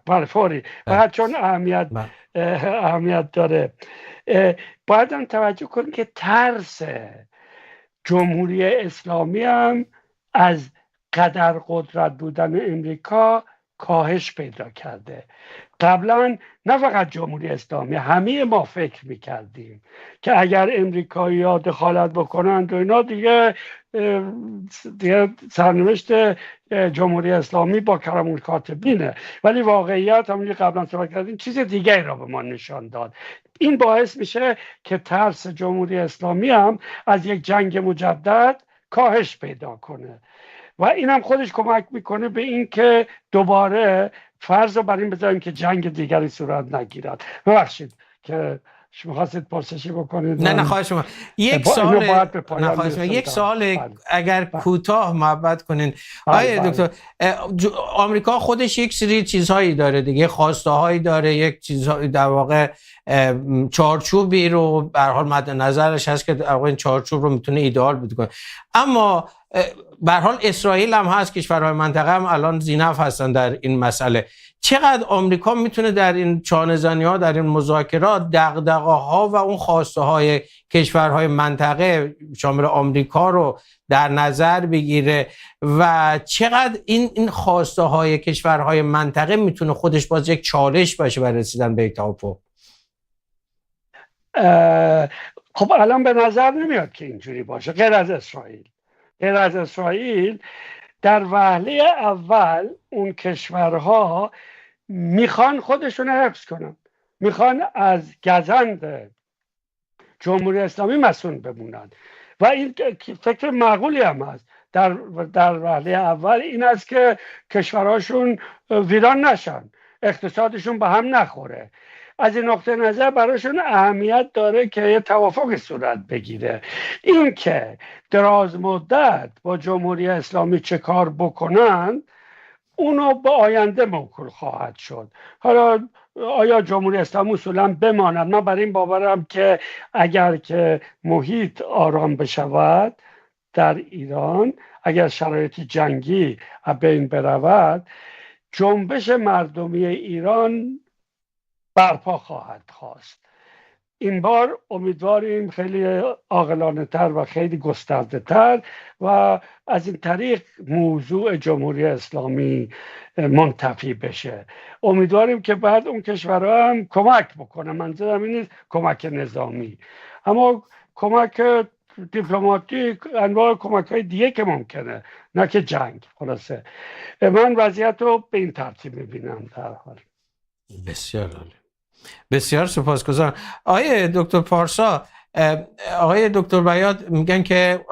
بله فوری. باید چون اهمیت داره. باید هم توجه کنیم که ترس جمهوری اسلامی هم از قدر قدرت بودن امریکا کاهش پیدا کرده. قبلا نه فقط جمهوری اسلامی، همه ما فکر میکردیم که اگر امریکایی ها دخالت بکنند و اینا دیگه سرنوشت جمهوری اسلامی با کرم الکاتبینه، ولی واقعیت همونی قبلا صحبت کردیم چیز دیگه را به ما نشان داد. این باعث میشه که ترس جمهوری اسلامی هم از یک جنگ مجدد کاهش پیدا کنه و این هم خودش کمک میکنه به این که دوباره فرض رو بر این بذاریم که جنگ دیگری صورت نگیرد. ببخشید که شما خواستید پرسشی بکنید. نه خواهش شما. یک سوال اگر کوتاه محبت کنین. آقای دکتر، آمریکا خودش یک سری چیزهایی داره دیگه، خواسته هایی داره، یک چیزهایی در واقع چارچوبی رو به هر حال مد نظرش هست که در واقع این چارچوب رو میتونه ایدئال بکنه. اما به هر حال اسرائیل هم هست، کشورهای منطقه هم الان ذی‌نفع هستن در این مسئله. چقدر آمریکا میتونه در این چانه‌زنی‌ها، در این مذاکرات دغدغه‌ها و اون خواسته‌های کشورهای منطقه شامل آمریکا رو در نظر بگیره و چقدر این خواسته‌های کشورهای منطقه میتونه خودش باز یک چالش باشه برای رسیدن به یک توافق؟ خب الان به نظر نمیاد که اینجوری باشه. غیر از اسرائیل در وهله اول اون کشورها میخوان خودشون حفظ کنن، میخوان از گزند جمهوری اسلامی مسئول بمونن و این فکر معقولی هم هست. در وهله اول این است که کشورهاشون ویران نشن، اقتصادشون به هم نخوره. از این نقطه نظر براشون اهمیت داره که یه توافقی صورت بگیره. این که دراز مدت با جمهوری اسلامی چه کار بکنن اونو به آینده موکول خواهد شد. حالا آیا جمهوری اسلامی اصولا بماند؟ من برای این باورم که اگر که محیط آرام بشود در ایران، اگر شرایط جنگی بین برود، جنبش مردمی ایران برپا خواهد خواست. این بار امیدواریم خیلی عاقلانه تر و خیلی گسترده تر و از این طریق موضوع جمهوری اسلامی منتفی بشه. امیدواریم که بعد اون کشورها هم کمک بکنه. منظورم این نیست کمک نظامی، اما کمک دیپلماتیک، انواع کمک های دیگه که ممکنه، نه که جنگ. خلاصه من وضعیت رو به این ترتیب میبینم در حال. بسیار عالی. بسیار سپاسگزارم. آقای دکتر پارسا، آقای دکتر بیات میگن که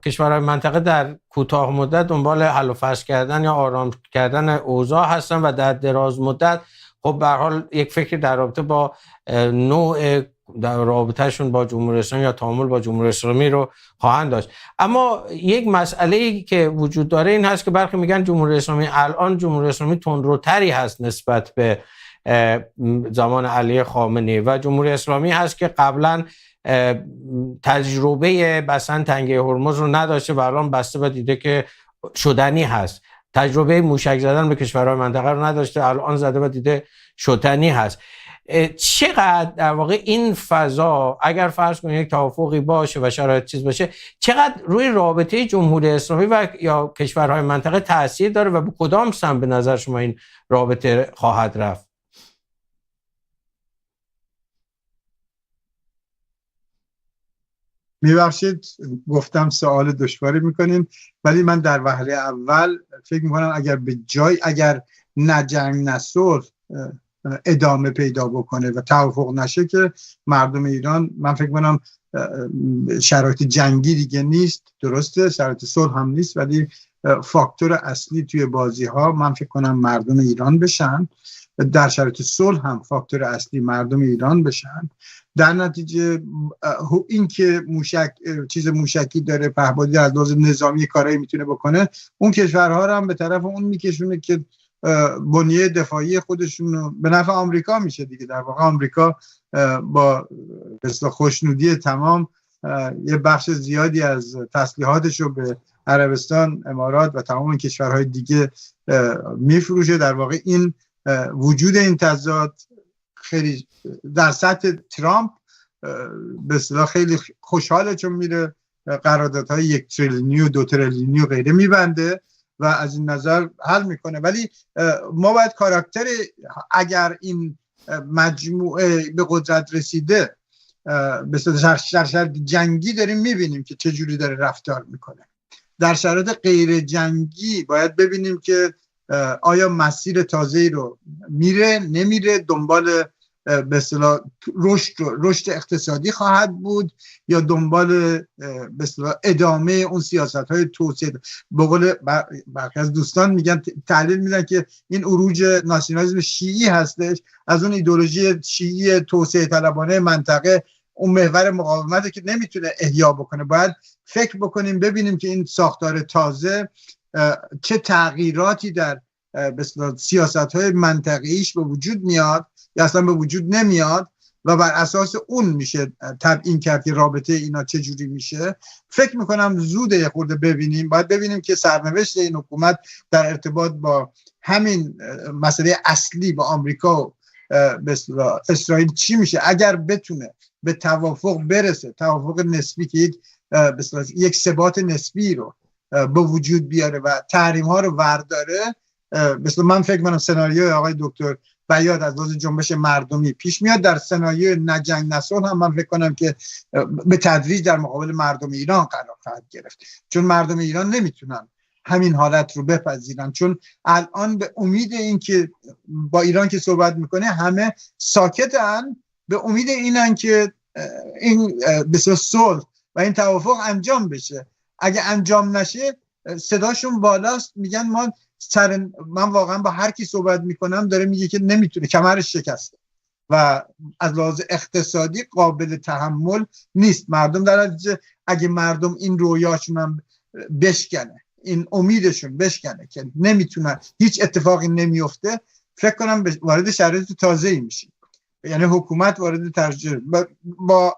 کشورهای منطقه در کوتاه مدت دنبال حل و فصل کردن یا آرام کردن اوضاع هستن و در دراز مدت خب به هر حال یک فکر در رابطه با نوع در رابطهشون با جمهوری اسلامی یا تعامل با جمهوری اسلامی رو خواهند داشت. اما یک مسئله‌ای که وجود داره این هست که برخی میگن جمهوری اسلامی الان جمهوری اسلامی تندروتری هست نسبت به زمان علی خامنه‌ای و جمهوری اسلامی هست که قبلا تجربه بستن تنگه هرمز رو نداشته و الان بسته و دیده که شدنی هست. تجربه موشک زدن به کشورهای منطقه رو نداشته، الان زده و دیده شدنی هست. چقدر در واقع این فضا اگر فرض کنید یک توافقی باشه و شرایط چیز باشه، چقدر روی رابطه جمهوری اسلامی و یا کشورهای منطقه تاثیر داره و به کدام سمت به نظر شما این رابطه خواهد رفت؟ میبخشید گفتم سوال دشواری میکنین، ولی من در وهله اول فکر میکنم اگر نه جنگ نه صلح ادامه پیدا بکنه و توافق نشه که مردم ایران، من فکر میکنم شرایط جنگی دیگه نیست، درسته شرایط صلح هم نیست، ولی فاکتور اصلی توی بازی ها من فکر کنم مردم ایران بشن، در شرایط صلح هم فاکتور اصلی مردم ایران بشن. در نتیجه این که چیز موشکی داره، پهپادی از لحاظ نظامی کارایی میتونه بکنه، اون کشورها رو هم به طرف اون میکشونه که بنیه دفاعی خودشون به نفع آمریکا میشه دیگه. در واقع آمریکا با خوشنودی تمام یه بخش زیادی از تسلیحاتش رو به عربستان، امارات و تمام کشورهای دیگه میفروشه. در واقع این وجود این تضاد خیلی در سطح ترامپ به اصطلاح خیلی خوشحاله، چون میره قراردادهای 1 تریلیونی و 2 تریلیونی و غیره میبنده و از این نظر حل میکنه. ولی ما باید کاراکتر، اگر این مجموعه به قدرت رسیده به شرط جنگی داریم میبینیم که چجوری داره رفتار میکنه. در شرایط غیر جنگی باید ببینیم که آیا مسیر تازه‌ای رو میره نمیره، دنبال به اصطلاح رشد اقتصادی خواهد بود یا دنبال به اصطلاح ادامه اون سیاست‌های توسعه. به قول برخی از دوستان میگن، تحلیل میدن که این عروج ناسیونالیسم شیعی هستش، از اون ایدئولوژی شیعی توسعه طلبانه منطقه، اون محور مقاومت که نمیتونه احیا بکنه. باید فکر بکنیم ببینیم که این ساختار تازه چه تغییراتی در سیاست‌های منطقه‌ایش به وجود میاد یا اصلا به وجود نمیاد و بر اساس اون میشه تبیین کرد که رابطه اینا چه جوری میشه. فکر میکنم زوده یه خورده ببینیم، باید ببینیم که سرنوشت این حکومت در ارتباط با همین مسئله اصلی با آمریکا و اسرائیل چی میشه. اگر بتونه به توافق برسه، توافق نسبی که یک ثبات نسبی رو به وجود بیاره و تحریم ها رو ورداره، من فکر کنم سناریوی آقای دکتر بیات از لحاظ جنبش مردمی پیش میاد. در سناریوی نه جنگ نه صلح هم من فکر کنم که به تدریج در مقابل مردم ایران قرار خواهد گرفت، چون مردم ایران نمیتونن همین حالت رو بپذیرن، چون الان به امید این که با ایران که صحبت میکنه همه ساکتن، به امید اینن که این بسیار صلح و این توافق انجام بشه. اگه انجام نشه صداشون بالاست، میگن من واقعا با هر کی صحبت میکنم داره میگه که نمیتونه، کمرش شکسته و از لحاظ اقتصادی قابل تحمل نیست. مردم در نتیجه اگه مردم این رویاشون هم بشکنه، این امیدشون بشکنه که نمیتونن، هیچ اتفاقی نمیفته، فکر کنم وارد شرایط تازه‌ای میشه. یعنی حکومت وارد ترجمه با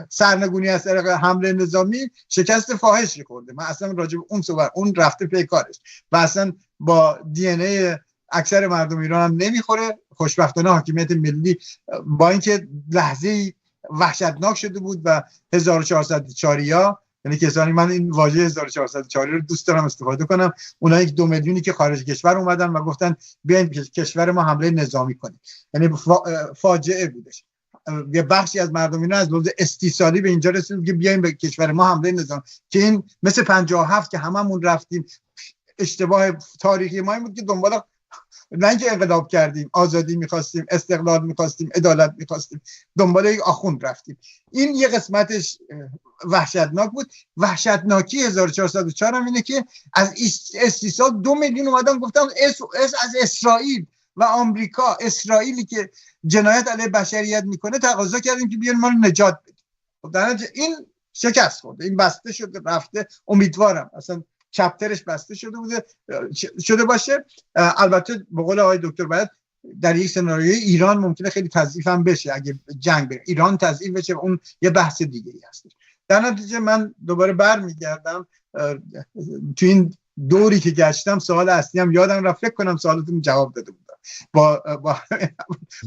سرنگونی از طریق حمله نظامی شکست فاحش خورده. من اصلا راجع به اون صحبت، اون رفته پی کارش و اصلا با دی ان ای اکثر مردم ایران هم نمیخوره. خوشبختانه حاکمیت ملی با اینکه لحظه وحشتناک شده بود و 1404 یعنی کسانی، من این واژه 1404 رو دوست دارم استفاده کنم، اونایی که 2 میلیونی که خارج کشور اومدن و گفتن بیاین کشور ما حمله نظامی کنیم، یعنی فاجعه بودش. یه بخشی از مردم اینا از لحاظ استیصالی به اینجا رسید که بیاین به کشور ما حمله نظامی، که این مثل 57 که هممون رفتیم، اشتباه تاریخی ما این بود که دنبال نه اینکه انقلاب کردیم، آزادی میخواستیم، استقلال میخواستیم، عدالت میخواستیم، دنبال یک آخوند رفتیم. این یه قسمتش وحشتناک بود. وحشتناکی 1404 هم اینه که از استیصال 2 میلیون اومدن گفتن از اسرائیل و آمریکا، اسرائیلی که جنایت علیه بشریت میکنه تقاضا کردیم که بیان ما رو نجات بدید. خب در نتیجه این شکست خورده، این بسته شده رفته. امیدوارم اصلا چپترش بسته شده باشه. البته به قول آقای دکتر باید در یک سناریوی ایران ممکنه خیلی تضعیف هم بشه، اگه جنگ بره ایران تضعیف بشه، اون یه بحث دیگه ای هستش. در نتیجه من دوباره برمیگردم تو این دوری که گشتم، سوال اصلی هم یادم رفت، فکر کنم سوالتون جواب داده بودم.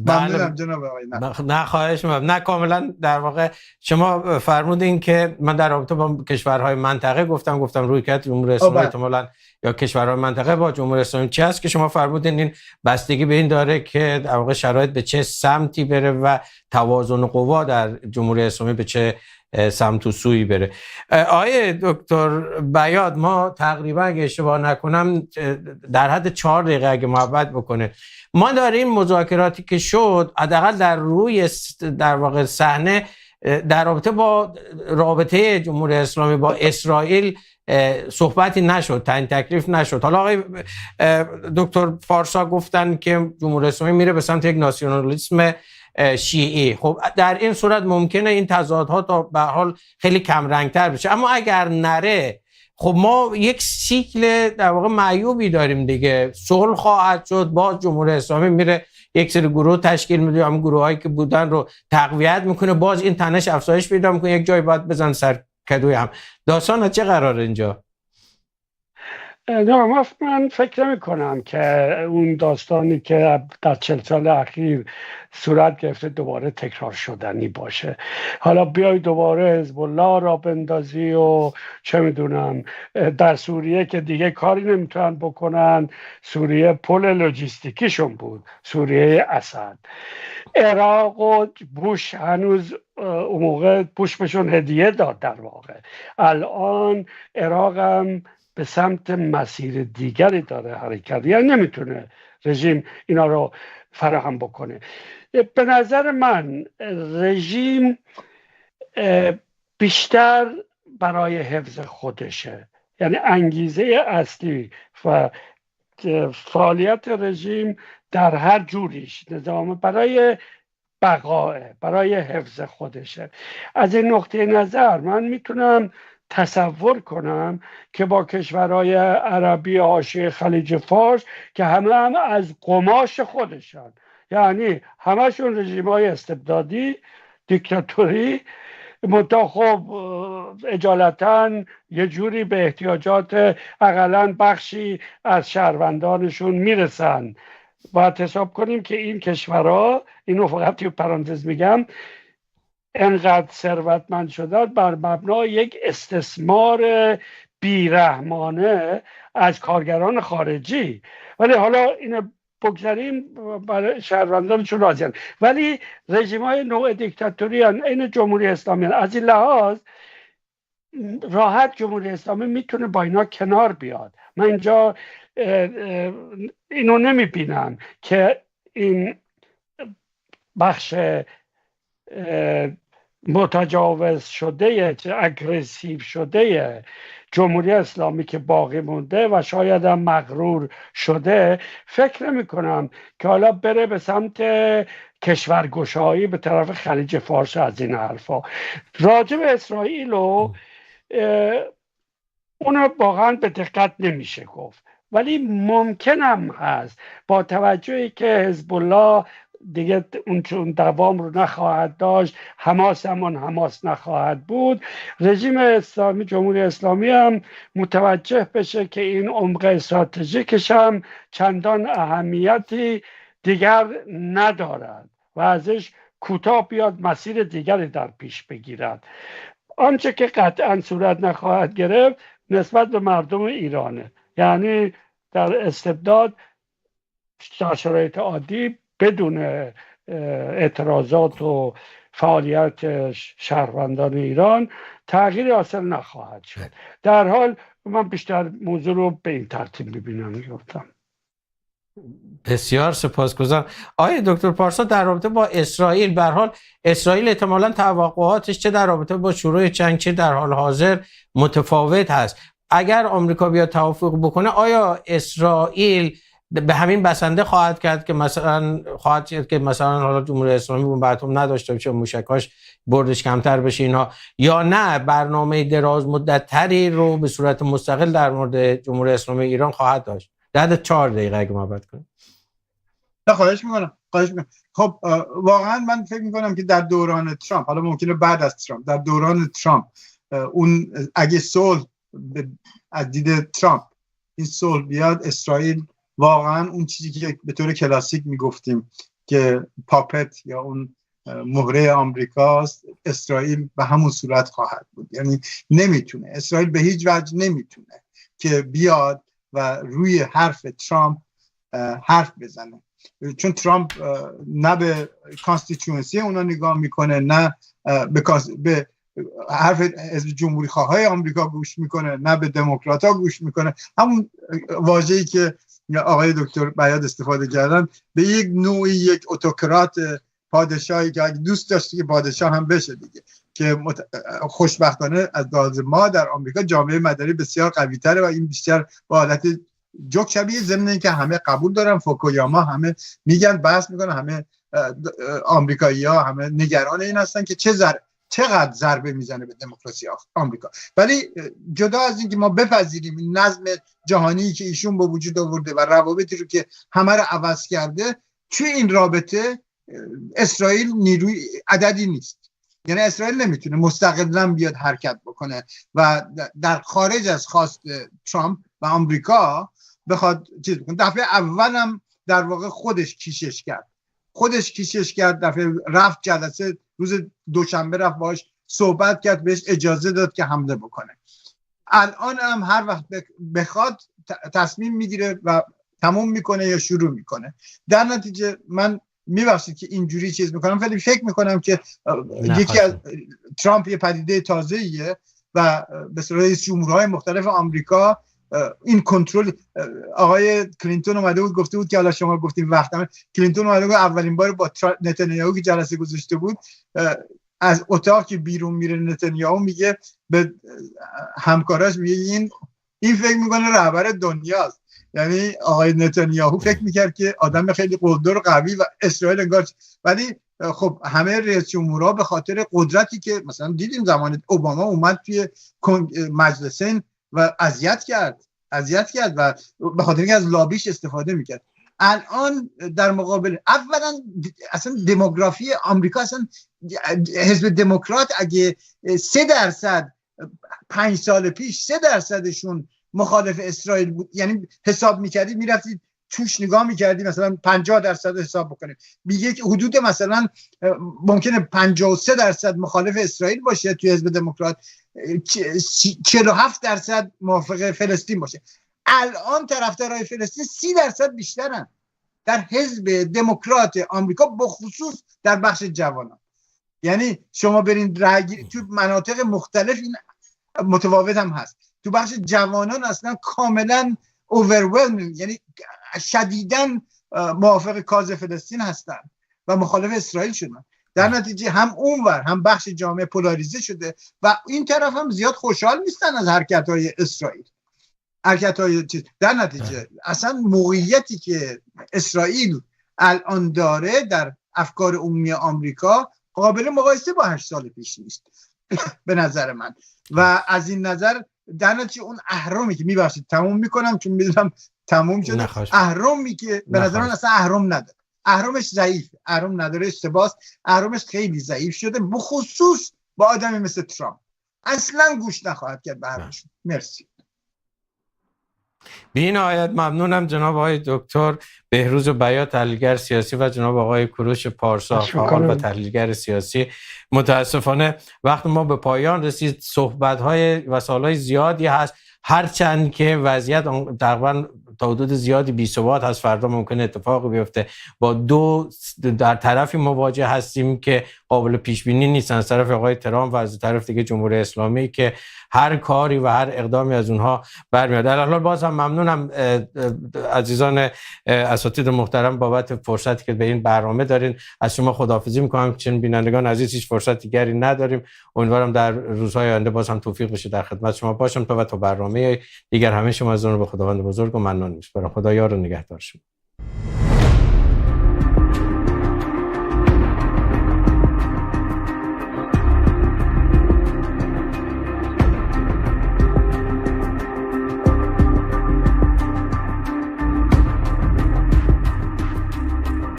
ممنونم جناب آقای نه خواهش می‌کنم. نه کاملا در واقع شما فرمودین که من در رابطه با کشورهای منطقه گفتم رویکرد جمهوری اسلامی احتمالاً یا کشورهای منطقه با جمهوری اسلامی چی است که شما فرمودین این بستگی به این داره که در واقع شرایط به چه سمتی بره و توازن قوا در جمهوری اسلامی به چه سمت و سوی بره. آقای دکتر بیات، ما تقریبا اگه اشتباه نکنم در حد 4 دقیقه اگه محبت بکنه، ما داریم مذاکراتی که شد حداقل در روی در واقع صحنه در رابطه با رابطه جمهوری اسلامی با اسرائیل صحبتی نشد، تعیین تکلیف نشد. حالا آقای دکتر فارسا گفتن که جمهوری اسلامی میره به سمت یک ناسیونالیسم شیعی. خب در این صورت ممکنه این تضادها تا به حال خیلی کم رنگتر بشه، اما اگر نره خب ما یک سیکل در واقع معیوبی داریم دیگه. صلح خواهد شد، باز جمهوری اسلامی میره یک سری گروه تشکیل میده، هم گروهایی که بودن رو تقویت میکنه، باز این تنش افزایش پیدا میکنه، یک جای باید بزن سر کدوی هم. داستان چه قراره اینجا؟ نه، من فکر نمی کنم که اون داستانی که در 40 سال اخیر صورت گرفته دوباره تکرار شدنی باشه. حالا بیای دوباره حزب الله را بندازی و چه میدونم در سوریه که دیگه کاری نمیتونن بکنن، سوریه پل لوجستیکیشون بود، سوریه اسد. عراق و بوش هنوز اون موقع بوش بهشون هدیه داد در واقع. الان عراق هم به سمت مسیر دیگری داره حرکت، یعنی نمیتونه رژیم اینا رو فراهم بکنه. به نظر من رژیم بیشتر برای حفظ خودشه، یعنی انگیزه اصلی و فعالیت رژیم در هر جوریش نظام برای بقای، برای حفظ خودشه. از این نقطه نظر من میتونم تصور کنم که با کشورهای عربی حاشیه خلیج فارس که همه هم از قماش خودشن، یعنی همشون رژیم‌های استبدادی دیکتاتوری، منتها خب اجالتا یه جوری به احتیاجات اقلن بخشی از شهروندانشون میرسن. باید حساب کنیم که این کشورها، اینو فقط توی پرانتز میگم، انقدر ثروتمند شدن بر مبنای یک استثمار بیرحمانه از کارگران خارجی. ولی حالا اینو بگذاریم، برای شهروندانشون راضی‌اند. ولی رژیم‌های نوع دیکتاتوری این جمهوری اسلامی از این لحاظ راحت جمهوری اسلامی میتونه با اینا کنار بیاد. من اینجا اینو نمیبینم که این بخش متجاوز شده، اگریسیو شده جمهوری اسلامی که باقی مونده و شاید هم مغرور شده، فکر نمی کنم که حالا بره به سمت کشورگشایی به طرف خلیج فارس از این حرفا. راجع به اسرائیل و اونو واقعا به دقت نمیشه گفت، ولی ممکنم هست با توجهی که حزب الله دیگه اون چون دوام رو نخواهد داشت، حماس همون حماس نخواهد بود، رژیم اسلامی، جمهوری اسلامی هم متوجه بشه که این عمق استراتژیکش هم چندان اهمیتی دیگر ندارد و ازش کوتاه بیاد، مسیر دیگری در پیش بگیرد. آنچه که قطعا صورت نخواهد گرفت نسبت به مردم ایرانه، یعنی در استبداد در شرایط عادی بدون اعتراضات و فعالیت شهروندان ایران تغییری حاصل نخواهد شد. در حال من بیشتر موضوع رو به این ترتیب میبینم. بسیار سپاسگزارم. آقای دکتر پارسا، در رابطه با اسرائیل، به هر حال اسرائیل احتمالاً توقعاتش چه در رابطه با شروع جنگ چه در حال حاضر متفاوت هست. اگر آمریکا بیاد توافق بکنه، آیا اسرائیل به همین بسنده خواهد کرد که مثلا حالا جمهوری اسلامی بمب اتم نداشته باشه، موشکاش بردش کمتر بشه اینها، یا نه برنامه دراز مدت تری رو به صورت مستقل در مورد جمهوری اسلامی ایران خواهد داشت؟ در 4 دقیقه اگه محبت کنید. خواهش میکنم. خب واقعا من فکر میکنم که در دوران ترامپ، حالا ممکنه بعد از ترامپ، در دوران ترامپ اون اگه صلح از دید ترامپ این صلح بیاد، اسرائیل واقعا اون چیزی که به طور کلاسیک میگفتیم که پاپت یا اون مهره آمریکاست، اسرائیل به همون صورت خواهد بود. یعنی نمیتونه، اسرائیل به هیچ وجه نمیتونه که بیاد و روی حرف ترامپ حرف بزنه، چون ترامپ نه به کانستیتوئنسی اونا نگاه میکنه، نه به حرف حزب جمهوری خواهای آمریکا گوش میکنه، نه به دموکرات ها گوش میکنه. همون واژه‌ای که آقای دکتر بیات استفاده کردن، به یک نوعی یک اتوکرات، پادشاهی که دوست داشتی که پادشاه هم بشه دیگه، که خوشبختانه از لحاظ ما در آمریکا جامعه مدنی بسیار قوی تره و این بیشتر با حالت جوک شبیه، ضمن اینکه همه قبول دارن، فوکویاما همه میگن، بحث میکنن، همه آمریکایی‌ها همه نگران این هستن که چقدر ضربه میزنه به دموکراسی آمریکا. ولی جدا از اینکه ما بپذیریم این نظم جهانی که ایشون به وجود آورده و روابطی رو که همه رو عوض کرده، توی این رابطه اسرائیل نیروی عددی نیست. یعنی اسرائیل نمیتونه مستقلاً بیاد حرکت بکنه و در خارج از خواست ترامپ و آمریکا بخواد چیز بکنه. دفعه اولم در واقع خودش کیشش کرد. دفعه رفت جلسه روز دوشنبه، رفت باش صحبت کرد، بهش اجازه داد که حمله بکنه. الان هم هر وقت بخواد تصمیم میگیره و تموم میکنه یا شروع میکنه. در نتیجه من میبخشید که اینجوری چیز میکنم، ولی فکر میکنم که یکی از ترامپ یه پدیده تازه‌ایه و به صورت رئیس جمهورهای مختلف آمریکا این کنترل، آقای کلینتون اومده بود گفته بود که حالا شما گفتیم وقتم، کلینتون اومده بود اولین بار با نتانیاهو که جلسه گذاشته بود، از اتاق که بیرون میره نتانیاهو میگه به همکاراش، میگه این فکر میکنه رهبر دنیاست. یعنی آقای نتانیاهو فکر میکرد که آدم خیلی قدر و قوی و اسرائیل انگار، ولی خب همه رئیس جمهورها به خاطر قدرتی که مثلا دیدیم زمان اوباما اومد توی مجلسین و اذیت کرد و به خاطر اینکه از لابیش استفاده میکرد. الان در مقابل، اولا اصلا دموگرافی آمریکا، اصلا حزب دموکرات اگه 3% 5 سال پیش 3%شون مخالف اسرائیل بود، یعنی حساب میکردید میرفتید توش نگاه میکردید مثلا 50% حساب بکنید، میگه که حدود مثلا ممکنه 53% مخالف اسرائیل باشه توی حزب دموکرات، 47% موافق فلسطین باشه. الان طرفدارای فلسطین 30% بیشترن در حزب دموکرات آمریکا، بخصوص در بخش جوانان. یعنی شما برین رأی تو مناطق مختلف این متفاوت هم هست، تو بخش جوانان اصلا کاملا overwhelming، یعنی شدیداً موافق کاز فلسطین هستن و مخالف اسرائیل شدن. در نتیجه هم اونور هم بخش جامعه پولاریزه شده و این طرف هم زیاد خوشحال نیستن از حرکت‌های اسرائیل، حرکت‌های چیز. در نتیجه اصلا موقعیتی که اسرائیل الان داره در افکار عمومی آمریکا قابل مقایسه با 8 سال پیش نیست به نظر من. و از این نظر در نتیجه اون اهرمی که میبخشید تموم میکنم چون میدونم تموم شده، اهرمی که به نظر من اصلا اهرم نداره، اهرمش ضعیف، اهرم نداره، اشتباس، اهرمش خیلی ضعیف شده، بخصوص با آدمی مثل ترامپ اصلا گوش نخواهد کرد به حرفشون. مرسی. بی نهایت ممنونم جناب آقای دکتر بهروز بیات، تحلیلگر سیاسی، و جناب آقای کوروش پارسا، فعال و تحلیلگر سیاسی. متاسفانه وقت ما به پایان رسید. صحبت‌های و سوال‌های زیادی هست، هرچند که وضعیت تقریبا تا حدود زیادی بی‌ثبات هست. فردا ممکنه اتفاقی بیفته. با دو در طرفی مواجه هستیم که قابل پیش بینی نیست از طرف آقای ترامپ و از طرف دیگه جمهوری اسلامی که هر کاری و هر اقدامی از اونها برمیاد. در حال باز هم ممنونم عزیزان اساتید محترم بابت فرصتی که به این برنامه دارین. از شما خداحافظی میکنم. چون بینندگان عزیز هیچ فرصت دیگری نداریم. امیدوارم در روزهای آینده باز هم توفیق بشه در خدمت شما باشم تا برنامه دیگر. همه شما از اون رو به خداوند بزرگ و ممنون میسپارم. خدا یار و نگهدار شما.